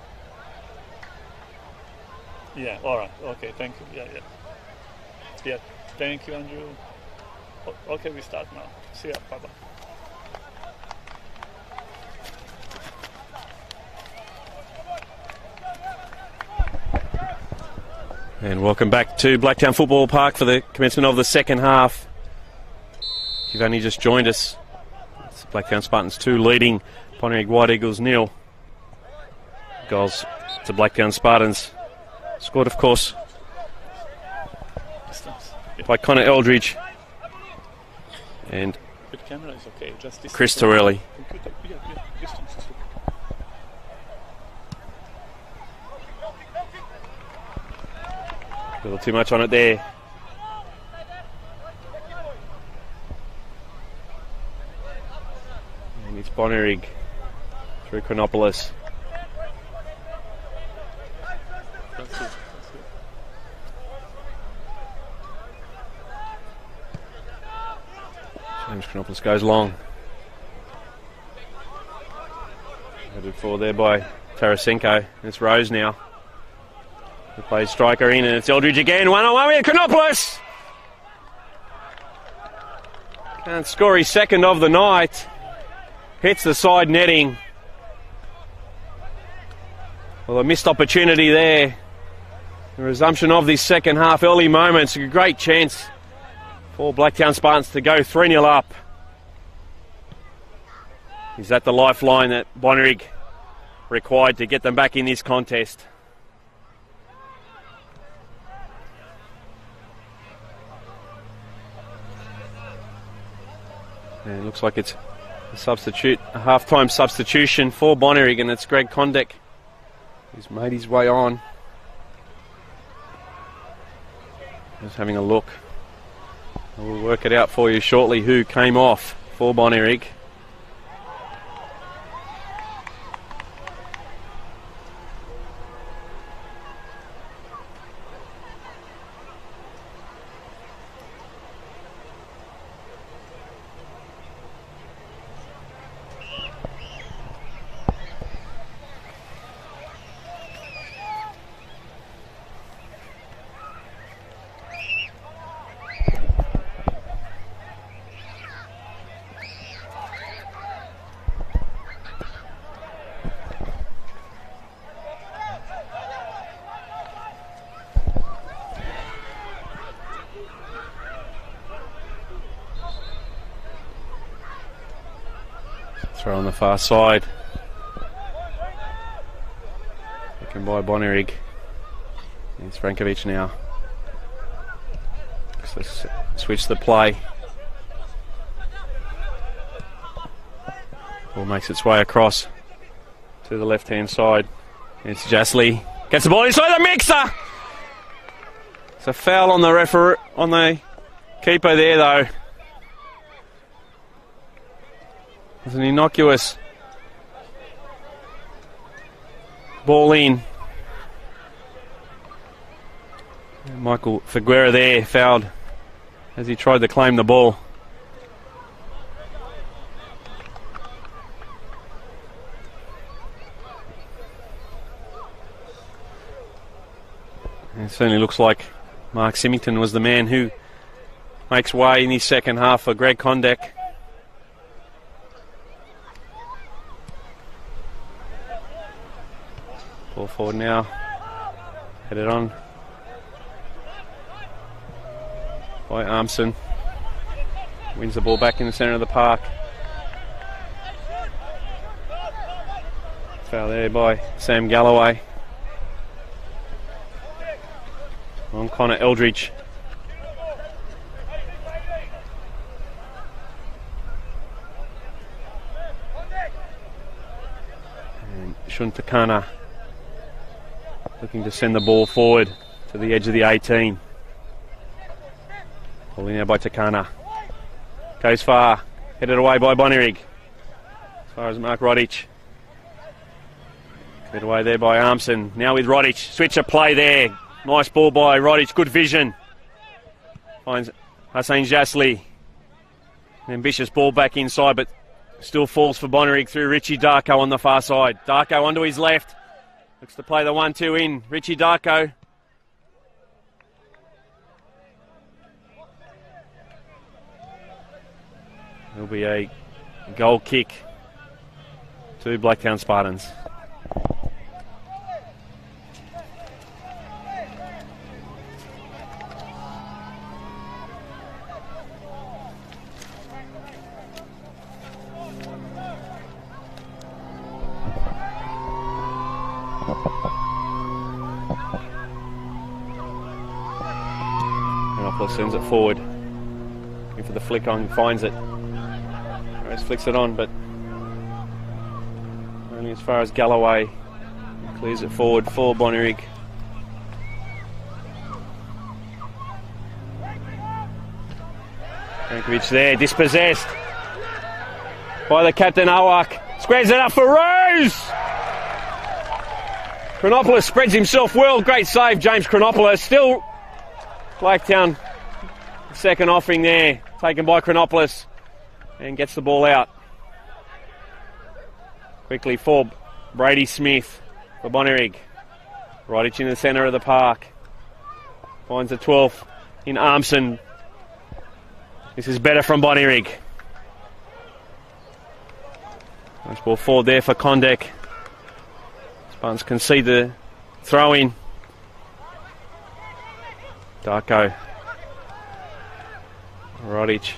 Yeah. All right. Okay. Thank you. Yeah. Thank you, Andrew. Okay, we start now. See ya. Bye-bye. And welcome back to Blacktown Football Park for the commencement of the second half. If you've only just joined us, it's Blacktown Spartans 2 leading Bonnyrigg White Eagles 0. Goals to Blacktown Spartans. Scored, of course, by Connor Eldridge and camera is okay. Just Chris Torelli. A little too much on it there. And it's Bonnyrigg through Chronopoulos. James Chronopoulos goes long. Headed forward there by Tarasenko. It's Rose now. He plays striker in, and it's Eldridge again. 1-on-1 with Chronopoulos. Can't score his second of the night. Hits the side netting. Well, a missed opportunity there. The resumption of this second half. Early moments. A great chance for Blacktown Spartans to go 3-0 up. Is that the lifeline that Bonnyrigg required to get them back in this contest? And it looks like it's a half-time substitution for Bonnyrigg, and it's Greg Condek who's made his way on. Just having a look. We'll work it out for you shortly who came off for Bonnyrigg. Throw on the far side. Taken by Bonnyrigg. It's Frankovic now. So switch the play. Ball makes its way across to the left-hand side. It's Jasley. Gets the ball inside the mixer. It's a foul on the keeper there, though. It's an innocuous ball in. Michael Figuera there fouled as he tried to claim the ball. And it certainly looks like Mark Symington was the man who makes way in his second half for Greg Condek. Ball forward now. Headed on by Armson. Wins the ball back in the centre of the park. Foul there by Sam Galloway. On Connor Eldridge. And Shuntakana looking to send the ball forward to the edge of the 18. Pulling out by Takana. Goes far. Headed away by Bonnyrigg. As far as Mark Rodich. Headed away there by Armson. Now with Rodich. Switch of play there. Nice ball by Rodich. Good vision. Finds Hussein Jasli. Ambitious ball back inside, but still falls for Bonnyrigg through Richie Darko on the far side. Darko onto his left. Looks to play the 1-2 in. Richie Darko. There'll be a goal kick to Blacktown Spartans. Sends it forward. Looking for the flick on, finds it. Rose flicks it on, but only as far as Galloway. Clears it forward for Bonnyrigg. Frankovic there, dispossessed by the captain Awak. Squares it up for Rose! Chronopoulos spreads himself well. Great save, James Chronopoulos. Still Blacktown. Second offering there, taken by Chronopoulos, and gets the ball out. Quickly for Brady Smith for Bonnyrigg. Rodich in the centre of the park. Finds the 12th in Armson. This is better from Bonnyrigg. Nice ball forward there for Kondek. Spartans concede the throw in. Darko. Rodich.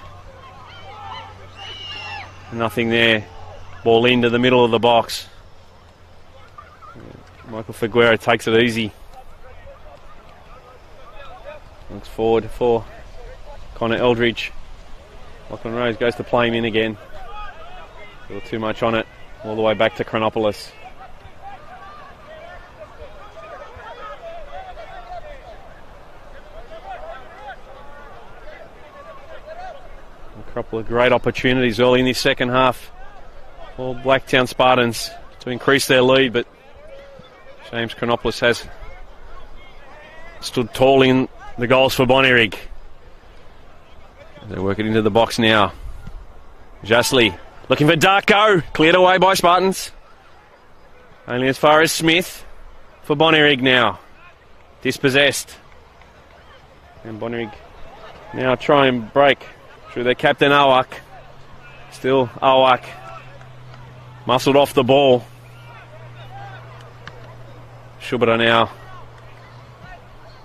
Nothing there. Ball into the middle of the box. Michael Figueroa takes it easy. Looks forward for Connor Eldridge. Lachlan Rose goes to play him in again. A little too much on it. All the way back to Chronopoulos. A couple of great opportunities early in this second half for Blacktown Spartans to increase their lead, but James Chronopoulos has stood tall in the goals for Bonnyrigg. They're working into the box now. Jasli looking for Darko, cleared away by Spartans. Only as far as Smith for Bonnyrigg now. Dispossessed. And Bonnyrigg now try and break through their captain Awak. Still Awak. Muscled off the ball. Shubara now.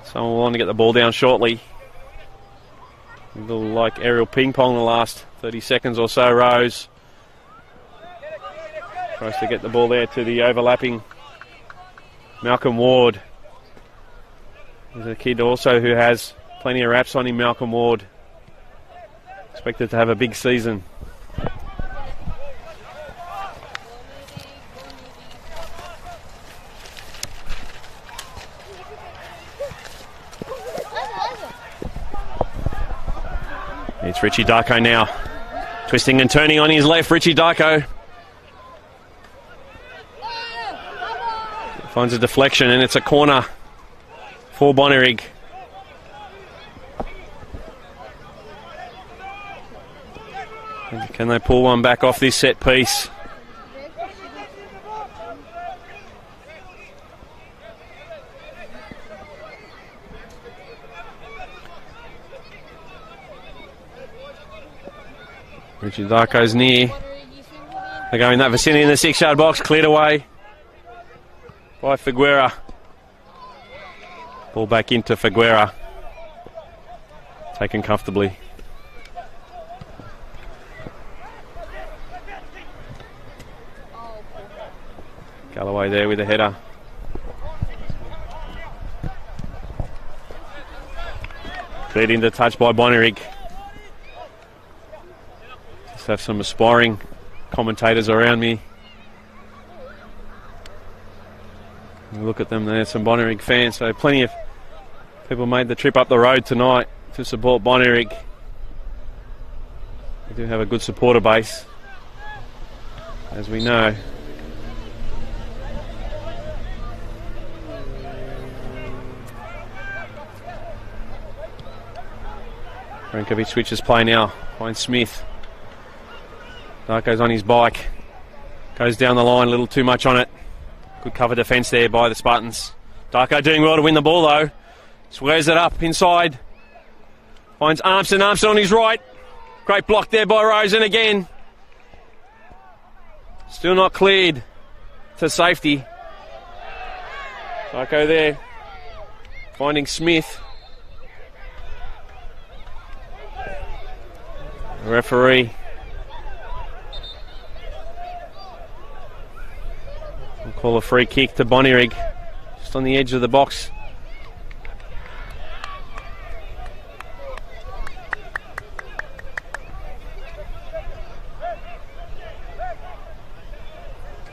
Someone will want to get the ball down shortly. A little like aerial ping pong the last 30 seconds or so. Rose tries to get the ball there to the overlapping Malcolm Ward. There's a kid also who has plenty of raps on him, Malcolm Ward. Expected to have a big season. It's Richie Darko now. Twisting and turning on his left, Richie Darko. Finds a deflection and it's a corner for Bonnyrigg. Can they pull one back off this set piece? Richard Darko's near. They go in that vicinity in the 6-yard box, cleared away by Figueroa. Ball back into Figueroa. Taken comfortably. Galloway there with the header. Cleared into touch by Bonnyrigg. Just have some aspiring commentators around me. Look at them there, some Bonnyrigg fans. So plenty of people made the trip up the road tonight to support Bonnyrigg. We do have a good supporter base, as we know. Rankovic switches play now. Finds Smith. Darko's on his bike. Goes down the line, a little too much on it. Good cover defence there by the Spartans. Darko doing well to win the ball though. Squares it up inside. Finds Armstrong. Armstrong on his right. Great block there by Rosen again. Still not cleared to safety. Darko there. Finding Smith. The referee will call a free kick to Bonnyrigg, just on the edge of the box.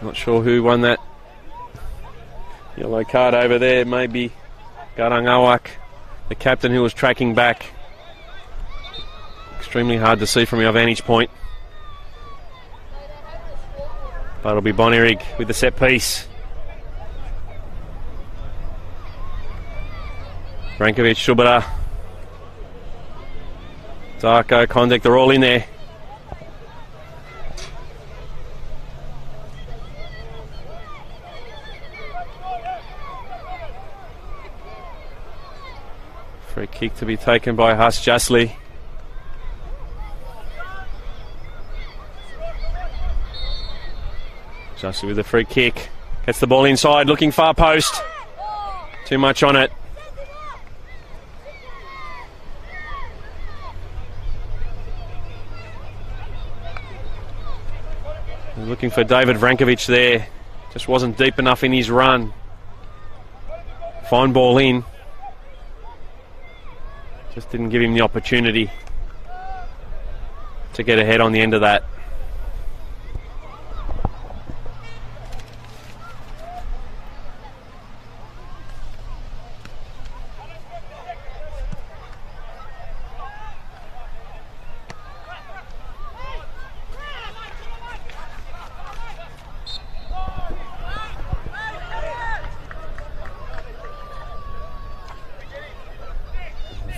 Not sure who won that yellow card over there. Maybe Garangawak, the captain who was tracking back. Extremely hard to see from our vantage point. But it'll be Bonnyrigg with the set piece. Rankovic, Shubara, Darko, Kondik, they're all in there. Free kick to be taken by Huss Justly. Justly with the free kick. Gets the ball inside, looking far post. Too much on it. Looking for David Vrankovic there. Just wasn't deep enough in his run. Fine ball in. Just didn't give him the opportunity to get ahead on the end of that.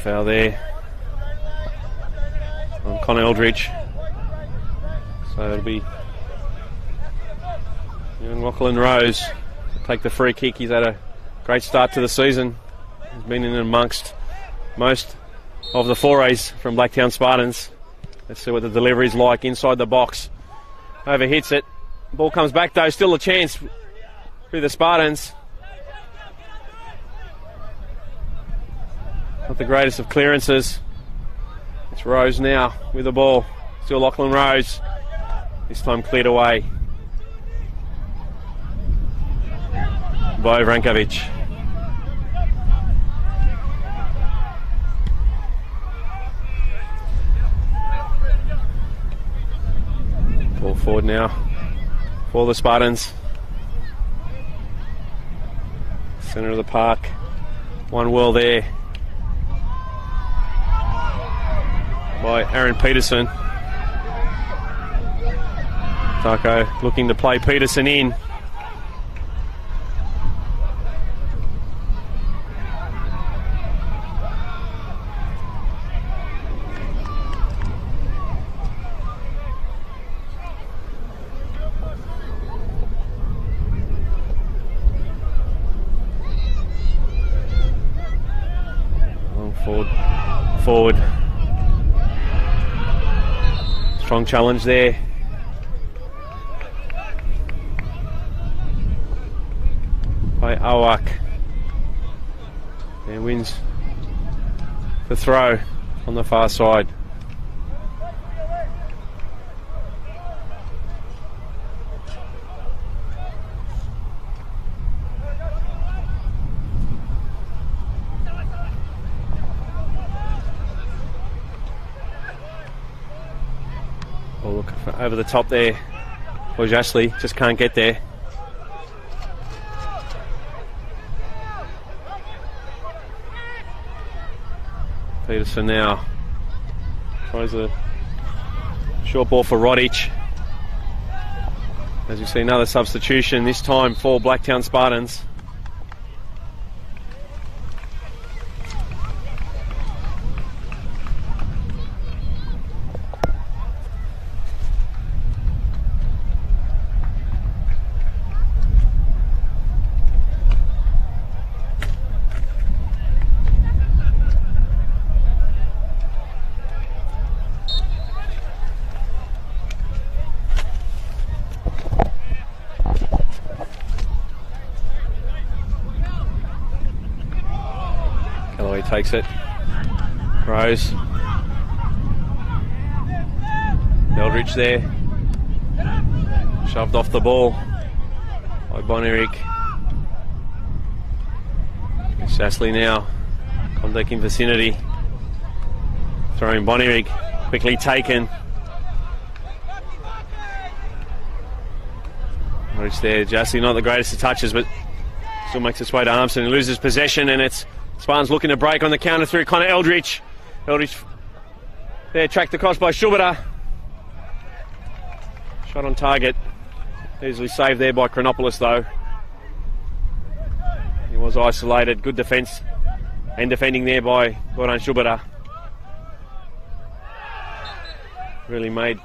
Foul there on Con Eldridge. So it'll be young Lachlan Rose to take the free kick. He's had a great start to the season. He's been in amongst most of the forays from Blacktown Spartans. Let's see what the delivery's like inside the box. Overhits it. Ball comes back though. Still a chance through the Spartans. Not the greatest of clearances. It's Rose now with the ball. Still Lachlan Rose. This time cleared away by Vrankovic. Ball forward now for the Spartans. Centre of the park. One well there by Aaron Peterson. Darko looking to play Peterson in. Long forward. Strong challenge there. By Awak. And wins the throw on the far side. over the top there. Well, Ashley just can't get there. Peterson now tries a short ball for Rodic. As you see, another substitution, this time for Blacktown Spartans. Takes it. Rose. Eldridge there. Shoved off the ball by Bonnyrigg. Sassley now. Contact in vicinity. Throwing Bonnyrigg. Quickly taken. Eldridge there. Jasley not the greatest of touches, but still makes its way to Armstrong and loses possession, and it's Spartans looking to break on the counter through Connor Eldridge. Eldridge there, tracked across by Schubert. Shot on target. Easily saved there by Chronopoulos though. He was isolated. Good defence and defending there by Goran Schubert. Really made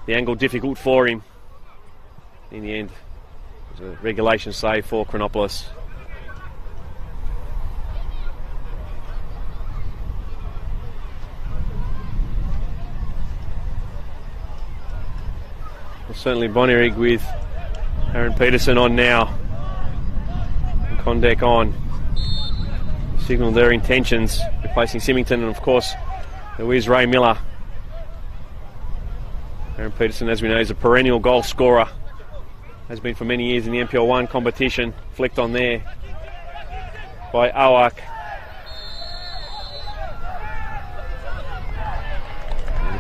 the angle difficult for him. In the end, it was a regulation save for Chronopoulos. Certainly Bonnyrigg with Aaron Peterson on now. And Condek on. Signal their intentions, replacing Symington, and of course there is Ray Miller. Aaron Peterson, as we know, is a perennial goal scorer. Has been for many years in the NPL 1 competition. Flicked on there by Awak.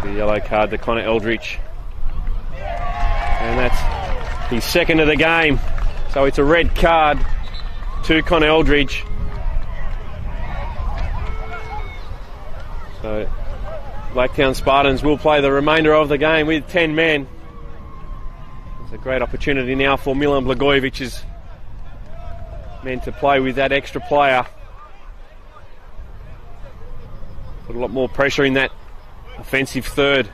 The yellow card to Connor Eldridge. And that's his second of the game. So it's a red card to Connor Eldridge. So Blacktown Spartans will play the remainder of the game with 10 men. It's a great opportunity now for Milan Blagojevic's men to play with that extra player. Put a lot more pressure in that offensive third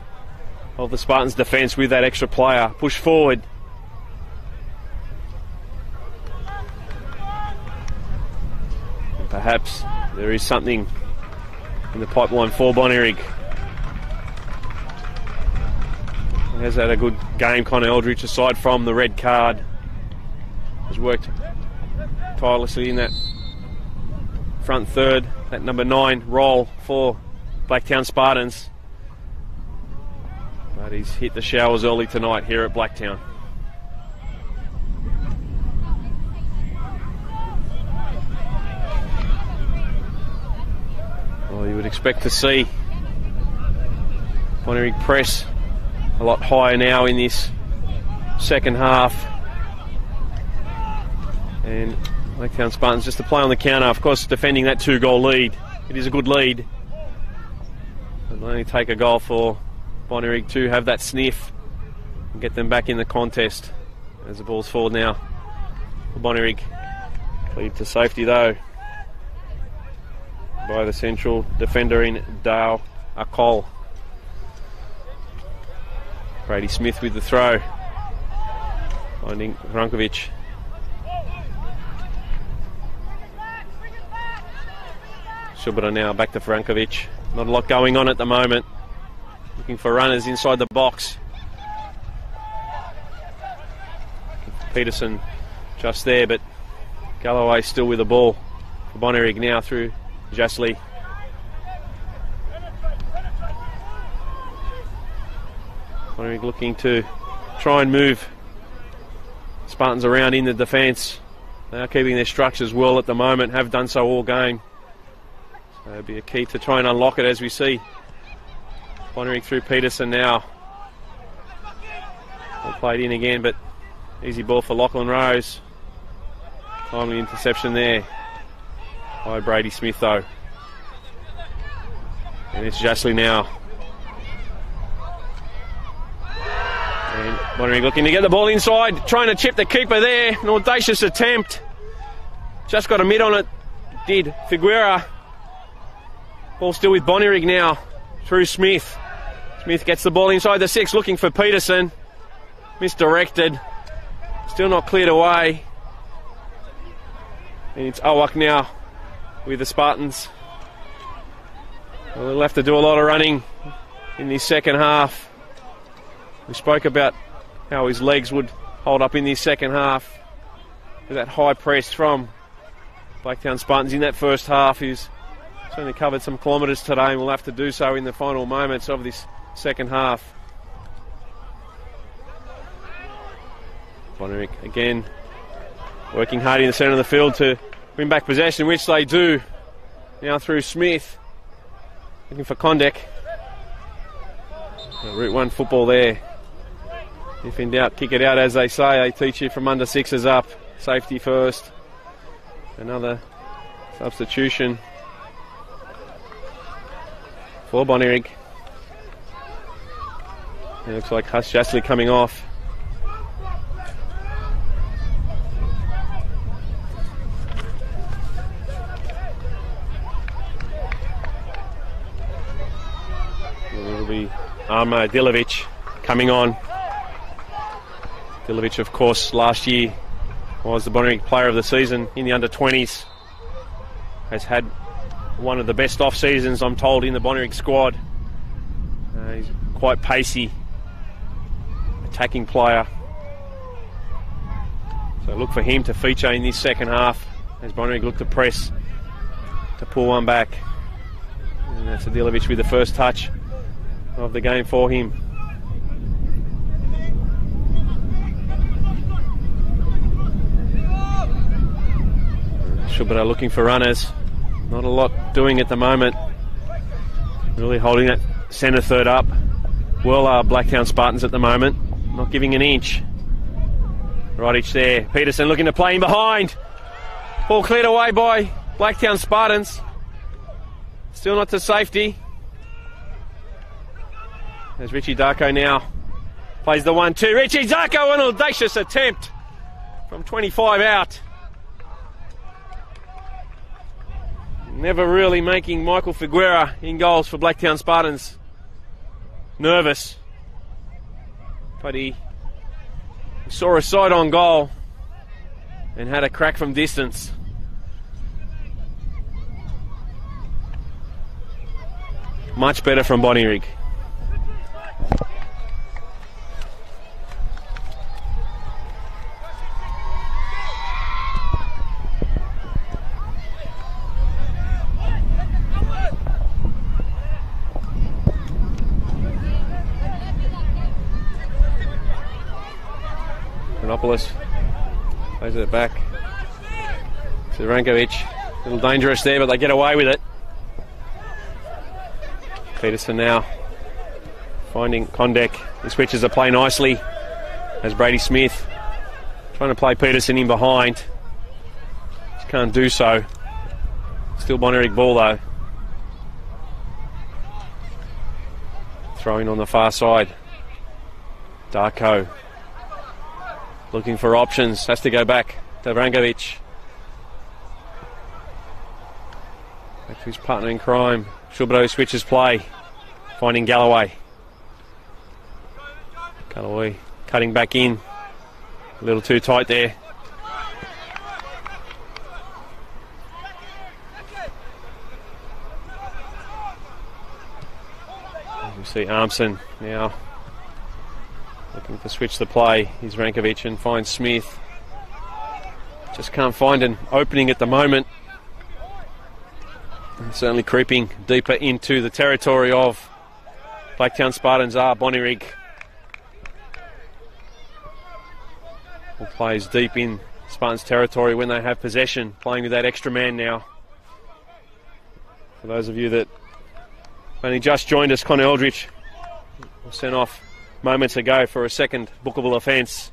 of the Spartans' defence with that extra player. Push forward. And perhaps there is something in the pipeline for Bonnyrigg. He has had a good game, Connor Eldridge, aside from the red card. Has worked tirelessly in that front third, that number 9 role for Blacktown Spartans. But he's hit the showers early tonight here at Blacktown. Well, you would expect to see Bonnyrigg press a lot higher now in this second half. And Blacktown Spartans just to play on the counter, of course defending that 2-goal lead. It is a good lead. It'll only take a goal for Bonnyrigg to have that sniff and get them back in the contest. As the ball's forward now for Bonnyrigg. Lead to safety though by the central defender in Dale Akol. Brady Smith with the throw. Finding Vrankovic. Schubert now back to Vrankovic. Not a lot going on at the moment. Looking for runners inside the box. Peterson just there, but Galloway still with the ball for Bonnyrigg now through Jasley. Bonnyrigg looking to try and move Spartans around in the defence. They are keeping their structures well at the moment, have done so all game. So it'll be a key to try and unlock it as we see Bonnyrigg through Peterson now. Well played in again, but easy ball for Lachlan Rose. Timely interception there by Brady Smith though. And it's Jastley now. And Bonnyrigg looking to get the ball inside, trying to chip the keeper there. An audacious attempt. Just got a mid on it, did Figuera. Ball still with Bonnyrigg now, through Smith. Smith gets the ball inside the 6, looking for Peterson. Misdirected. Still not cleared away. And it's Awak now with the Spartans. Well, they'll have to do a lot of running in this second half. We spoke about how his legs would hold up in this second half. With that high press from Blacktown Spartans in that first half. He's certainly covered some kilometres today and will have to do so in the final moments of this second half. Bonnyrigg again working hard in the centre of the field to win back possession, which they do. Now through Smith. Looking for Kondek. Route 1 football there. If in doubt, kick it out, as they say. They teach you from under 6s up. Safety first. Another substitution for Bonnyrigg. It looks like Huss Jastley coming off. It'll be Arma Dilovic coming on. Dilovic, of course, last year was the Bonnyrigg player of the season in the under-20s. Has had one of the best off seasons, I'm told, in the Bonnyrigg squad. He's quite pacey, attacking player. So look for him to feature in this second half as Bonnyrigg look to press to pull one back. And that's Adilovic with the first touch of the game for him. Shubra looking for runners. Not a lot doing at the moment. Really holding that centre third up. Well are Blacktown Spartans at the moment. Not giving an inch. Rodich there. Peterson looking to play in behind. Ball cleared away by Blacktown Spartans. Still not to safety. There's Richie Darko now. Plays the 1-2. Richie Darko, an audacious attempt from 25 out. Never really making Michael Figuera in goals for Blacktown Spartans nervous. But he saw a side on goal and had a crack from distance. Much better from Bonnyrigg. Panopoulos plays it back to Rankovic. A little dangerous there, but they get away with it. Peterson now finding Kondek. He switches the play nicely as Brady Smith trying to play Peterson in behind. Just can't do so. Still Bonnyrigg ball though. Throwing on the far side. Darko looking for options, has to go back to Vrankovic. Back to his partner in crime. Shubro switches play, finding Galloway. Galloway cutting back in. A little too tight there. You see Armson now looking to switch the play. Here's Rankovic and finds Smith. Just can't find an opening at the moment. And certainly creeping deeper into the territory of Blacktown Spartans are Bonnyrigg. All plays deep in Spartans territory when they have possession, playing with that extra man now. For those of you that only just joined us, Connor Eldridge was sent off moments ago for a second bookable offence.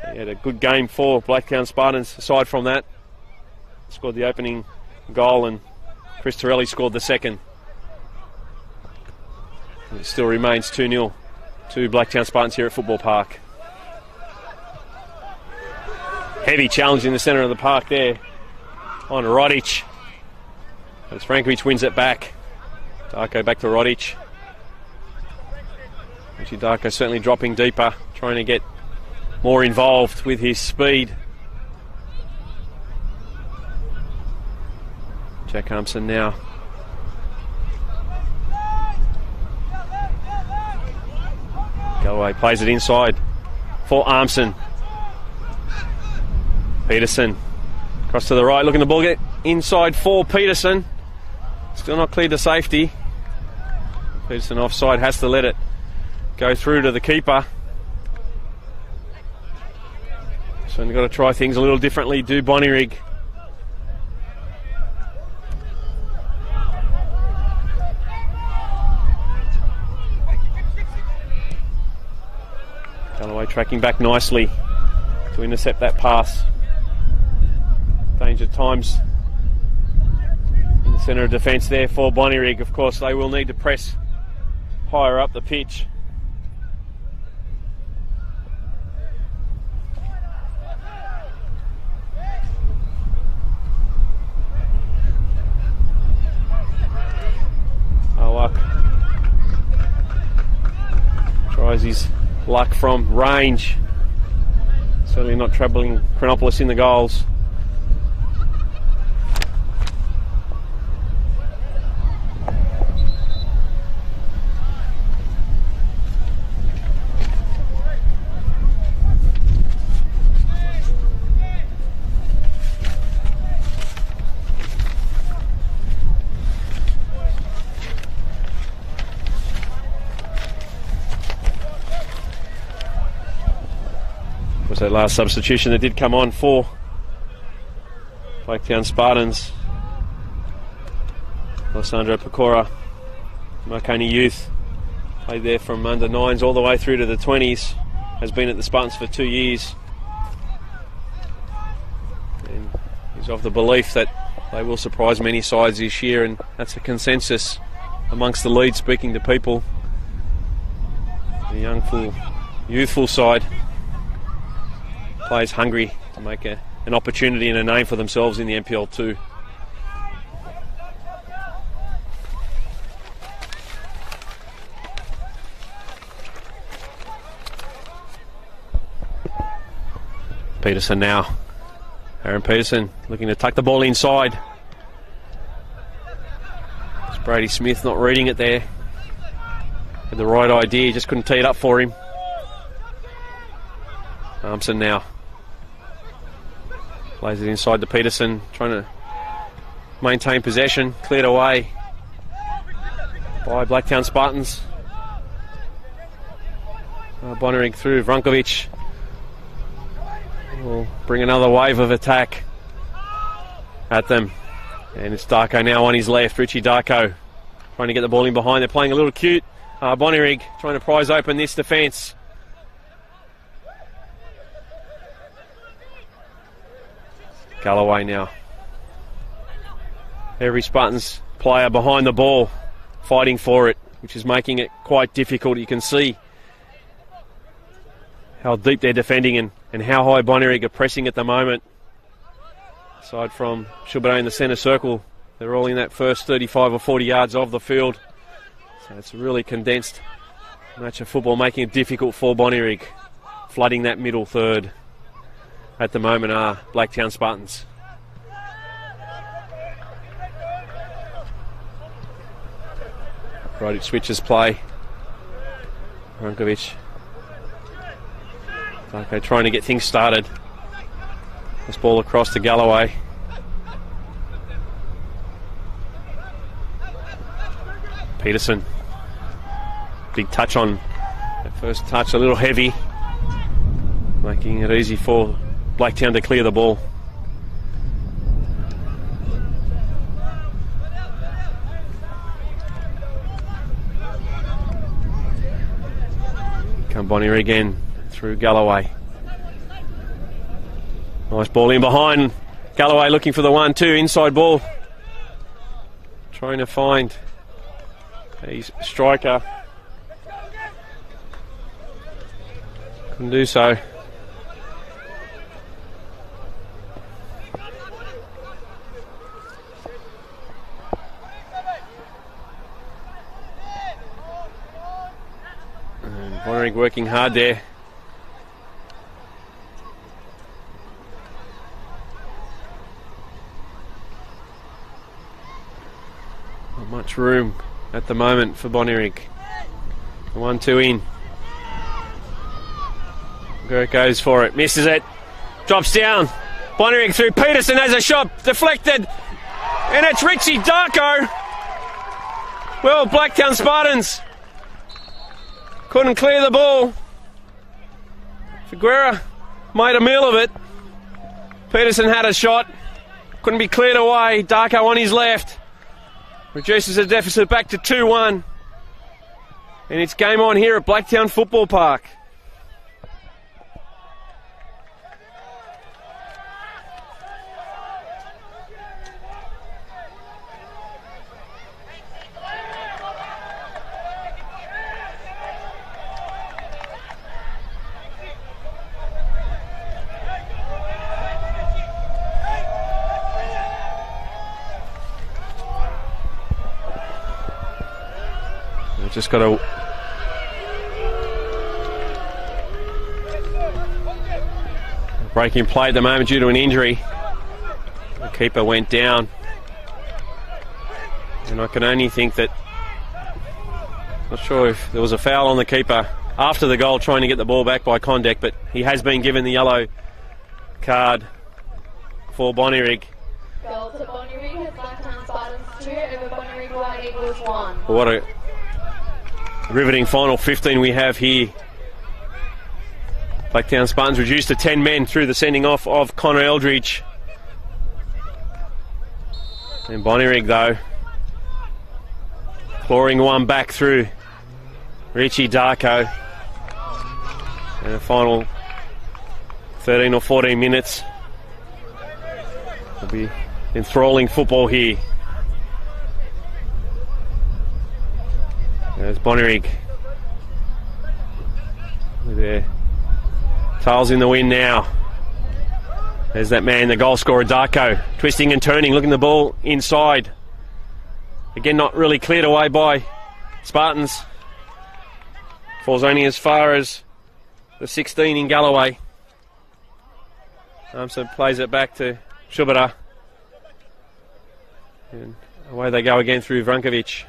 So he had a good game for Blacktown Spartans. Aside from that, scored the opening goal and Chris Torelli scored the second. It still remains 2-0 to Blacktown Spartans here at Football Park. Heavy challenge in the centre of the park there on Rodic. As Frankovic wins it back. Darko back to Rodic. Richie Darko certainly dropping deeper, trying to get more involved with his speed. Jack Armson now. Galloway plays it inside for Armson. Peterson across to the right, looking to ball get inside for Peterson. Still not cleared to safety. Peterson offside, has to let it go through to the keeper. So they've got to try things a little differently, do Bonnyrigg. Galloway tracking back nicely to intercept that pass. Danger times in the centre of defence there for Bonnyrigg. Of course, they will need to press higher up the pitch. Awak tries his luck from range. Certainly not troubling Chronopolis in the goals. Was that last substitution that did come on for Blacktown Spartans. Alessandro Pecora, Marconi youth, played there from under 9s all the way through to the 20s, has been at the Spartans for 2 years, and he's of the belief that they will surprise many sides this year, and that's a consensus amongst the lead, speaking to people. The young, full, youthful side plays hungry to make an opportunity and a name for themselves in the NPL 2. Peterson now. Aaron Peterson looking to tuck the ball inside. It's Brady Smith not reading it there. Had the right idea, just couldn't tee it up for him. Armson now. Plays it inside to Peterson, trying to maintain possession. Cleared away by Blacktown Spartans. Bonnyrigg through. Vrankovic will bring another wave of attack at them. And it's Darko now on his left. Richie Darko trying to get the ball in behind. They're playing a little cute. Bonnyrigg trying to prise open this defence. Galloway now. Every Spartans player behind the ball, fighting for it, which is making it quite difficult. You can see how deep they're defending and how high Bonnyrigg are pressing at the moment. Aside from Chubare in the centre circle, they're all in that first 35 or 40 yards of the field. So it's a really condensed match of football, making it difficult for Bonnyrigg. Flooding that middle third at the moment are Blacktown Spartans. Rodic switches play. Vrankovic. Okay, trying to get things started. This ball across to Galloway. Peterson. Big touch on that first touch, a little heavy, making it easy for Blacktown to clear the ball. Come Bonnyrigg again through Galloway. Nice ball in behind. Galloway looking for the 1-2 inside ball. Trying to find his striker. Couldn't do so. And Bonnyrigg working hard there. Not much room at the moment for Bonnyrigg. 1-2 in. Gert goes for it, misses it, drops down. Bonnyrigg through. Peterson has a shot, deflected, and it's Richie Darko. Well, Blacktown Spartans couldn't clear the ball. Figuera made a meal of it. Peterson had a shot, couldn't be cleared away. Darko on his left reduces the deficit back to 2-1, and it's game on here at Blacktown Football Park. Just got a breaking play at the moment due to an injury. The keeper went down, and I can only think that, not sure if there was a foul on the keeper after the goal trying to get the ball back by Condek, but he has been given the yellow card for Bonnyrigg. Goal to Bonnyrigg has Blacktown Spartans 2 over Bonnyrigg White Eagles 1. What a riveting final 15 we have here. Blacktown Spartans reduced to 10 men through the sending off of Connor Eldridge. And Bonnyrigg, though, clawing one back through Richie Darko. And a final 13 or 14 minutes. It'll be enthralling football here. There's Bonnyrigg with their tails in the wind now. There's that man, the goal scorer, Darko, twisting and turning, looking the ball inside. Again, not really cleared away by Spartans. Falls only as far as the 16 in Galloway. So plays it back to Shubara. And away they go again through Vrankovic.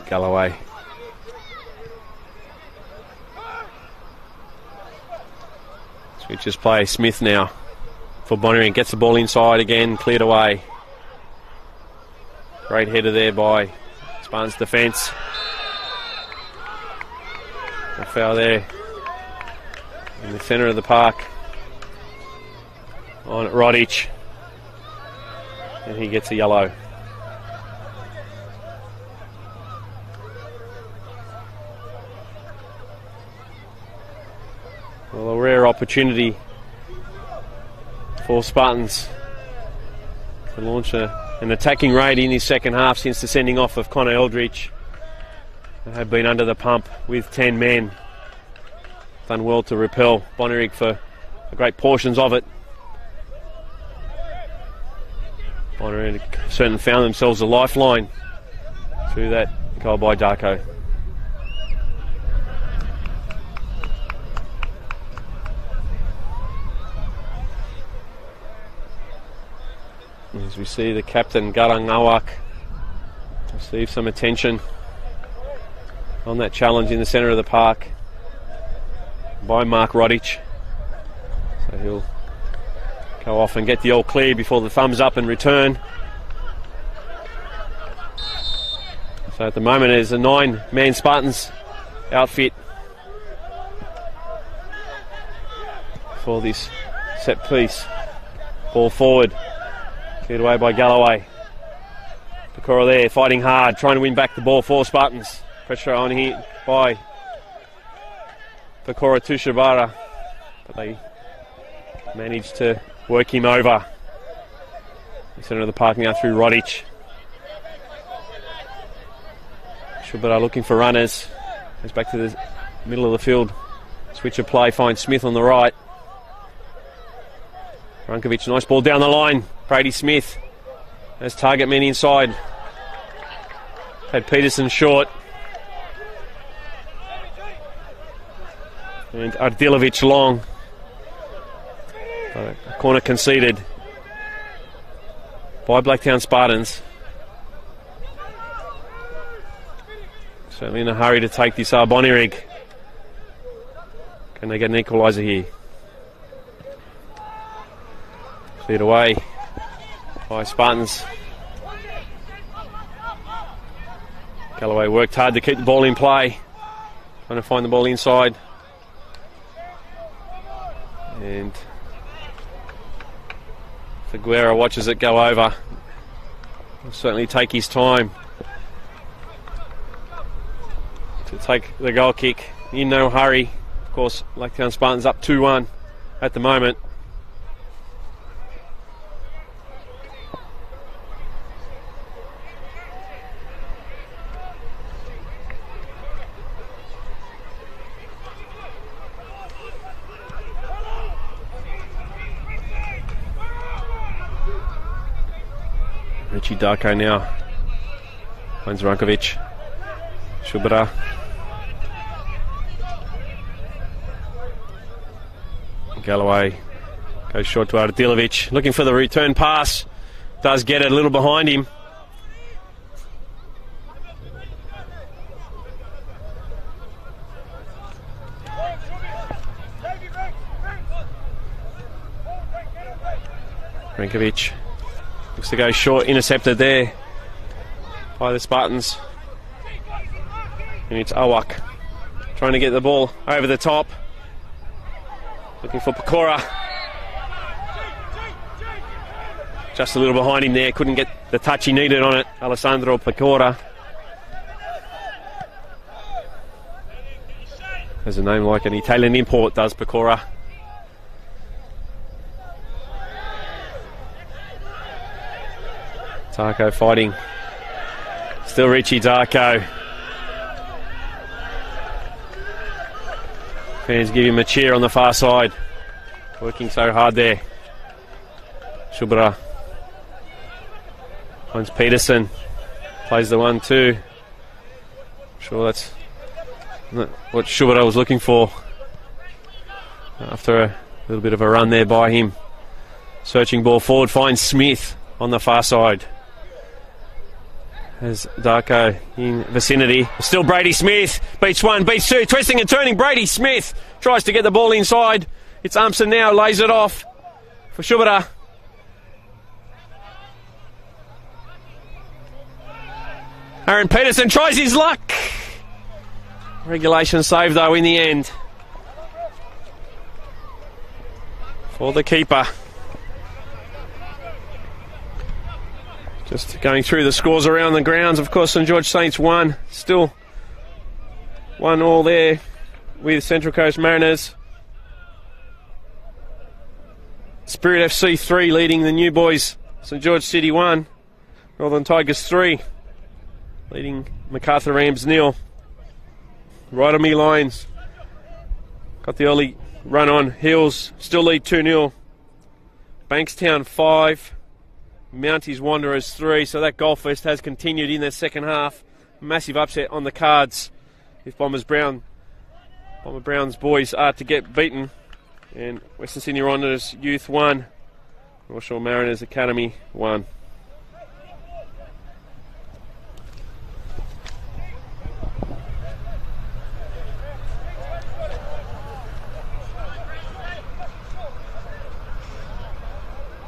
Galloway. Switches play. Smith now for Bonnyrigg. Gets the ball inside again. Cleared away. Great header there by Spartans defence. A foul there in the centre of the park on Rodic. And he gets a yellow. Well, a rare opportunity for Spartans to launch an attacking raid in his second half since the sending off of Connor Eldridge. They have been under the pump with 10 men. Done well to repel Bonnyrigg for great portions of it. Bonnyrigg certainly found themselves a lifeline through that goal by Darko. As we see the captain, Garang Nawak, receive some attention on that challenge in the centre of the park by Mark Rodic. So he'll go off and get the all clear before the thumbs up and return. So at the moment there's a 9-man Spartans outfit for this set piece. Ball forward. Cleared away by Galloway. Pecora there, fighting hard, trying to win back the ball for Spartans. Pressure on here by Pecora to Shibara, but they managed to work him over. The centre of the park now through Rodic. Shibara looking for runners. Goes back to the middle of the field. Switch of play, finds Smith on the right. Rankovic, nice ball down the line. Brady Smith has target men inside. Had Peterson short. And Ardilovic long. A corner conceded by Blacktown Spartans. Certainly in a hurry to take this Bonnyrigg. Can they get an equaliser here? Cleared away by Spartans. Galloway worked hard to keep the ball in play. Trying to find the ball inside. And Figueroa watches it go over. He'll certainly take his time to take the goal kick. In no hurry. Of course, Blacktown Spartans up 2-1 at the moment. Richie Darko now finds Rankovic. Shubara. Galloway goes short to Ardilovic. Looking for the return pass. Does get it a little behind him. Rankovic looks to go short, intercepted there by the Spartans. And it's Awak trying to get the ball over the top. Looking for Pecora. Just a little behind him there, couldn't get the touch he needed on it. Alessandro Pecora. Has a name like an Italian import, does Pecora. Darko fighting. Still Richie Darko. Fans give him a cheer on the far side. Working so hard there. Shubara finds Peterson. Plays the 1-2. Sure that's not what Shubara was looking for. After a little bit of a run there by him. Searching ball forward. Finds Smith on the far side. As Darko in vicinity. Still Brady Smith. Beats one, beats two. Twisting and turning. Brady Smith tries to get the ball inside. It's Umpson now. Lays it off for Shubara. Aaron Peterson tries his luck. Regulation save though in the end. For the keeper. Just going through the scores around the grounds. Of course, St George Saints 1. Still 1-1 there with Central Coast Mariners. Spirit FC 3 leading the New Boys. St George City 1. Northern Tigers 3. Leading MacArthur Rams 0. Rydalmere Lions got the early run on. Hills still lead 2-0. Bankstown 5. Mounties Wanderers 3, so that goal fest has continued in the second half. Massive upset on the cards if Bomber Brown's boys are to get beaten. And Western Sydney Wanderers Youth 1, North Shore Mariners Academy 1.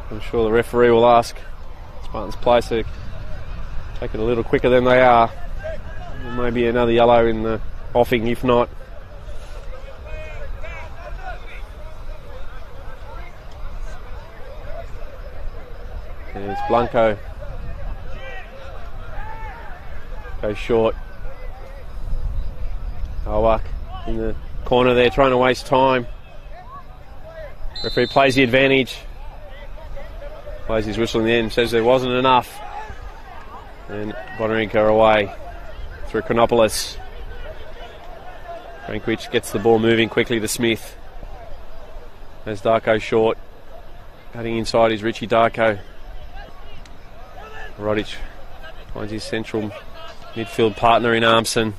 I'm sure the referee will ask Spartans play to take it a little quicker than they are. Maybe another yellow in the offing, if not. There's Blanco. Goes short. Owak in the corner there trying to waste time. Referee plays the advantage. Plays his whistle in the end. Says there wasn't enough. And Bonnyrigg are away through Chronopoulos. Frankwich gets the ball moving quickly to Smith. As Darko short. Cutting inside is Richie Darko. Rodic finds his central midfield partner in Armson.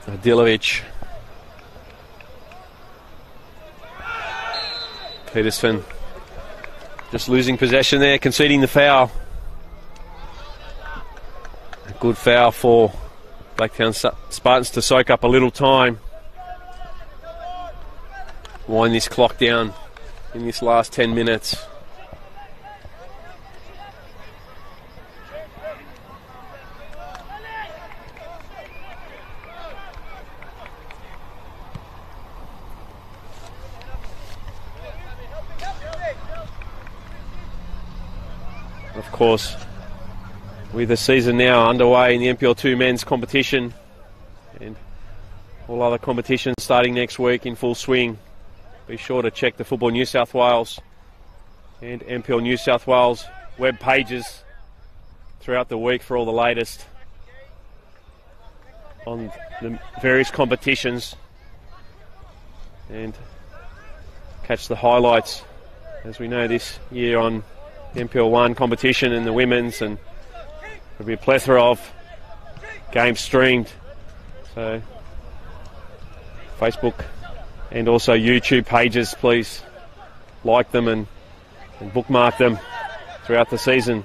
Dilovic. Peterson just losing possession there, conceding the foul. A good foul for Blacktown Spartans to soak up a little time. Wind this clock down in this last 10 minutes. Of course, with the season now underway in the NPL 2 men's competition and all other competitions starting next week in full swing, be sure to check the Football New South Wales and NPL New South Wales web pages throughout the week for all the latest on the various competitions and catch the highlights, as we know this year on the NPL 1 competition and the women's, and there'll be a plethora of games streamed. So Facebook and also YouTube pages, please like them and bookmark them throughout the season.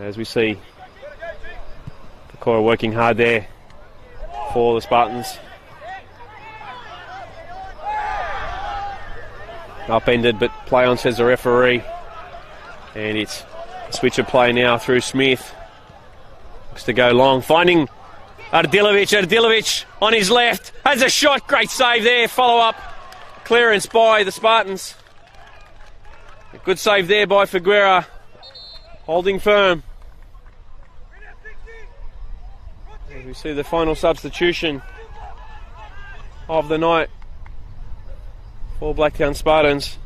As we see the core working hard there for the Spartans. Upended, but play on, says the referee. And it's a switch of play now through Smith. Looks to go long. Finding Ardilovic on his left. Has a shot. Great save there. Follow up. Clearance by the Spartans. A good save there by Figuera. Holding firm. And we see the final substitution of the night for Blacktown Spartans.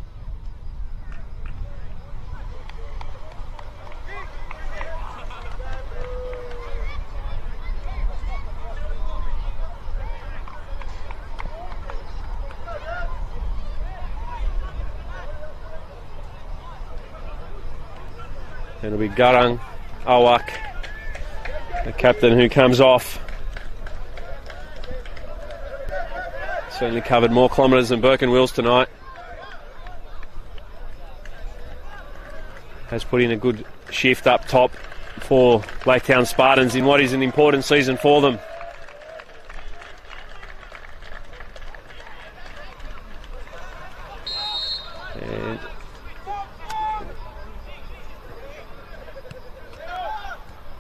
It'll be Garang Awak, the captain, who comes off. Certainly covered more kilometres than Burke and Wills tonight. Has put in a good shift up top for Blacktown Spartans in what is an important season for them.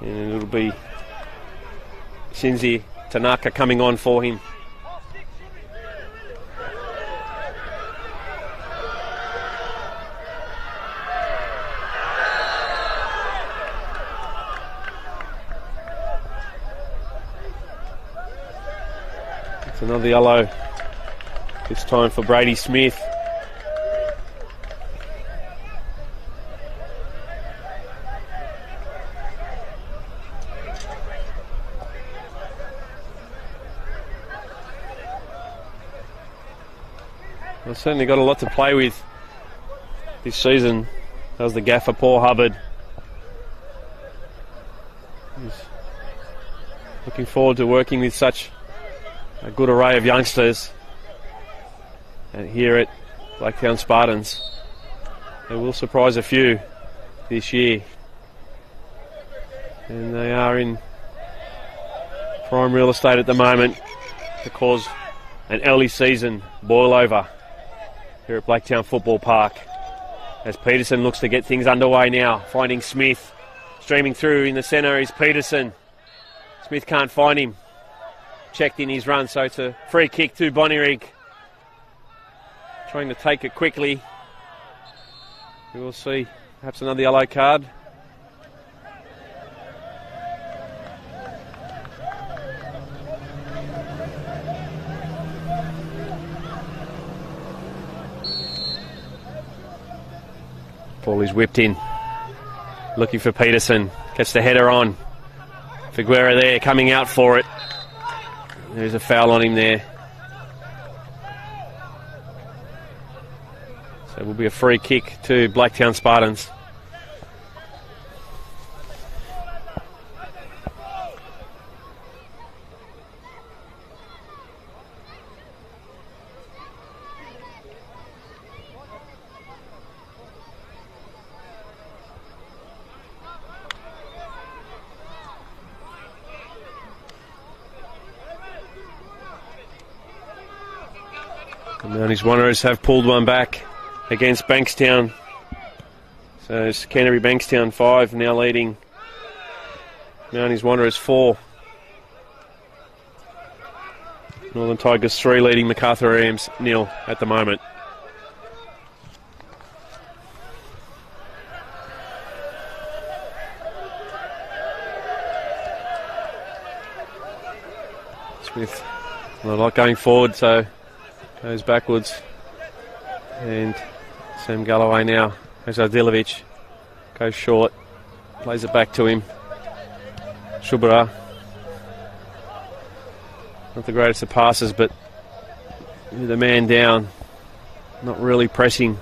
And it'll be Shinzi Tanaka coming on for him. It's another yellow, this time for Brady Smith. Well, certainly got a lot to play with this season. That was the gaffer, Paul Hubbard. He's looking forward to working with such a good array of youngsters here at Blacktown Spartans. They will surprise a few this year. And they are in prime real estate at the moment to cause an early season boil over here at Blacktown Football Park, as Peterson looks to get things underway now, finding Smith. Streaming through in the centre is Peterson. Smith can't find him. Checked in his run, so it's a free kick to Bonnyrigg. Trying to take it quickly. We will see. Perhaps another yellow card. Ball is whipped in. Looking for Peterson. Gets the header on. Figuera there, coming out for it. There's a foul on him there. So it will be a free kick to Blacktown Spartans. And his Wanderers have pulled one back against Bankstown. So it's Canterbury Bankstown 5 now leading Mounties Wanderers 4. Northern Tigers 3 leading Macarthur Rams 0 at the moment. Smith, a lot going forward, so goes backwards. And Sam Galloway now. There's Adilovic. Goes short. Plays it back to him. Shubara. Not the greatest of passes, but with a man down. Not really pressing.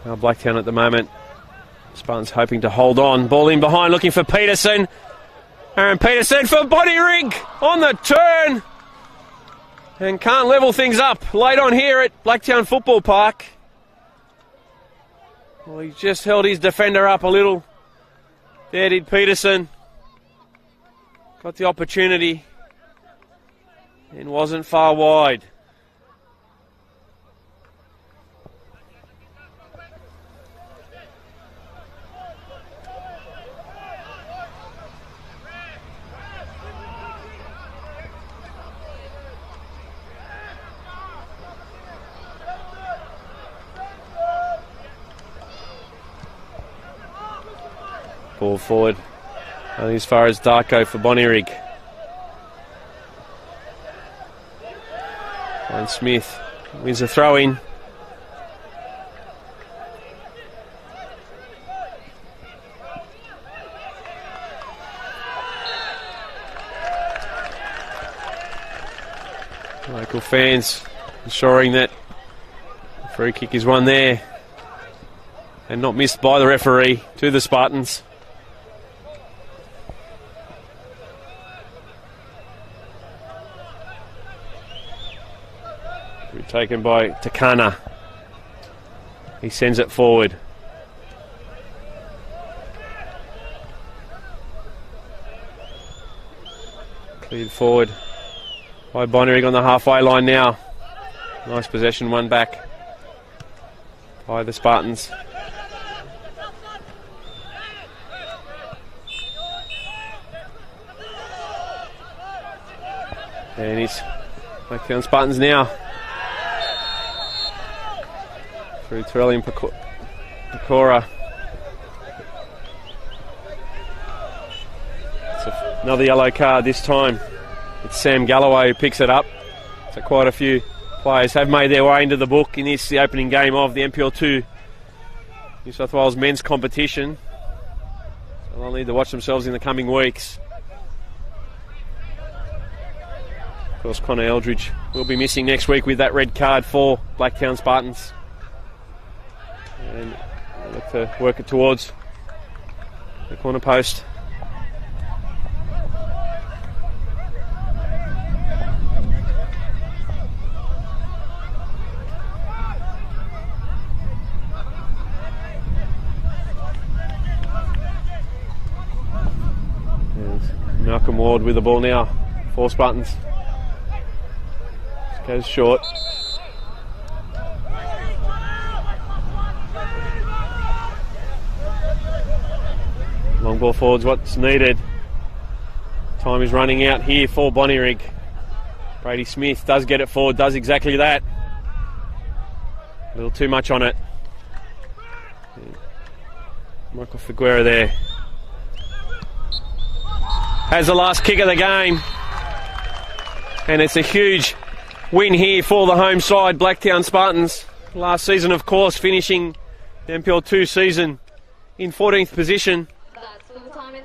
Now Blacktown at the moment. Spartans hoping to hold on. Ball in behind, looking for Peterson. Aaron Peterson for Bonnyrigg on the turn. And can't level things up late on here at Blacktown Football Park. Well, he just held his defender up a little. There did Peterson. Got the opportunity and wasn't far wide. Ball forward, only as far as Darko for Bonnyrigg. And Smith wins a throw in. Local fans ensuring that the free kick is won there and not missed by the referee to the Spartans. Taken by Takana. He sends it forward. Cleared forward by Bonnyrigg on the halfway line now. Nice possession, one back by the Spartans. And he's Blacktown Spartans now. Through Torelli and Pecora. It's another yellow card this time. It's Sam Galloway who picks it up. So quite a few players have made their way into the book in this, the opening game of the NPL 2 New South Wales men's competition. So they'll need to watch themselves in the coming weeks. Of course, Connor Eldridge will be missing next week with that red card for Blacktown Spartans. And look to work it towards the corner post. And Malcolm Ward with the ball now for Spartans. Just goes short. Long ball forward's what's needed. Time is running out here for Bonnyrigg. Brady Smith does get it forward, does exactly that. A little too much on it. Michael Figuera there has the last kick of the game, and it's a huge win here for the home side, Blacktown Spartans. Last season, of course, finishing the NPL 2 season in 14th position,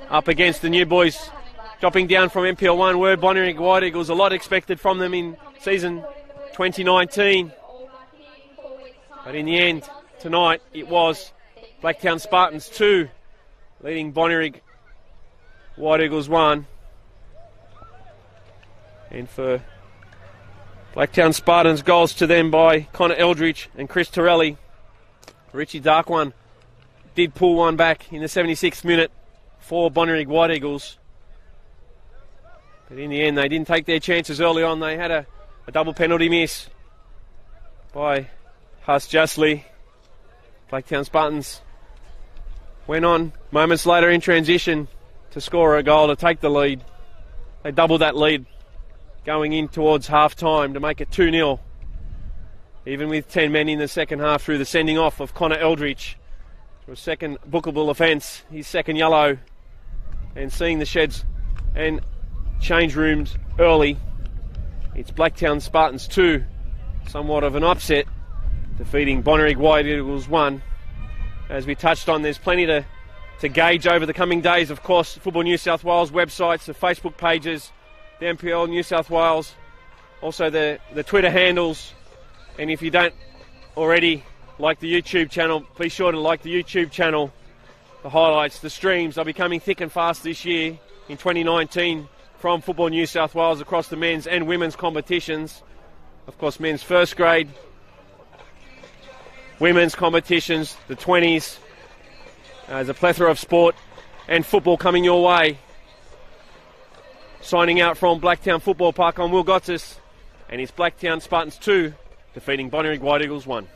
up against the new boys dropping down from NPL 1 were Bonnyrigg White Eagles. A lot expected from them in season 2019, but in the end tonight it was Blacktown Spartans 2 leading Bonnyrigg White Eagles 1. And for Blacktown Spartans, goals to them by Connor Eldridge and Chris Torelli. Richie Darkone did pull one back in the 76th minute for Bonnyrigg White Eagles. But in the end, they didn't take their chances early on. They had a double penalty miss by Huss Justly. Blacktown Spartans went on moments later in transition to score a goal to take the lead. They doubled that lead going in towards half-time to make it 2-0. Even with 10 men in the second half through the sending off of Connor Eldridge for a second bookable offence, his second yellow, and seeing the sheds and change rooms early. It's Blacktown Spartans 2, somewhat of an upset, defeating Bonnyrigg White Eagles 1. As we touched on, there's plenty to gauge over the coming days. Of course, Football New South Wales websites, the Facebook pages, the NPL New South Wales, also the Twitter handles. And if you don't already like the YouTube channel, be sure to like the YouTube channel. The highlights, the streams are becoming thick and fast this year in 2019 from Football New South Wales across the men's and women's competitions. Of course, men's first grade, women's competitions, the 20s. There's a plethora of sport and football coming your way. Signing out from Blacktown Football Park, I'm Will Gottis, and it's Blacktown Spartans 2 defeating Bonnyrigg White Eagles 1.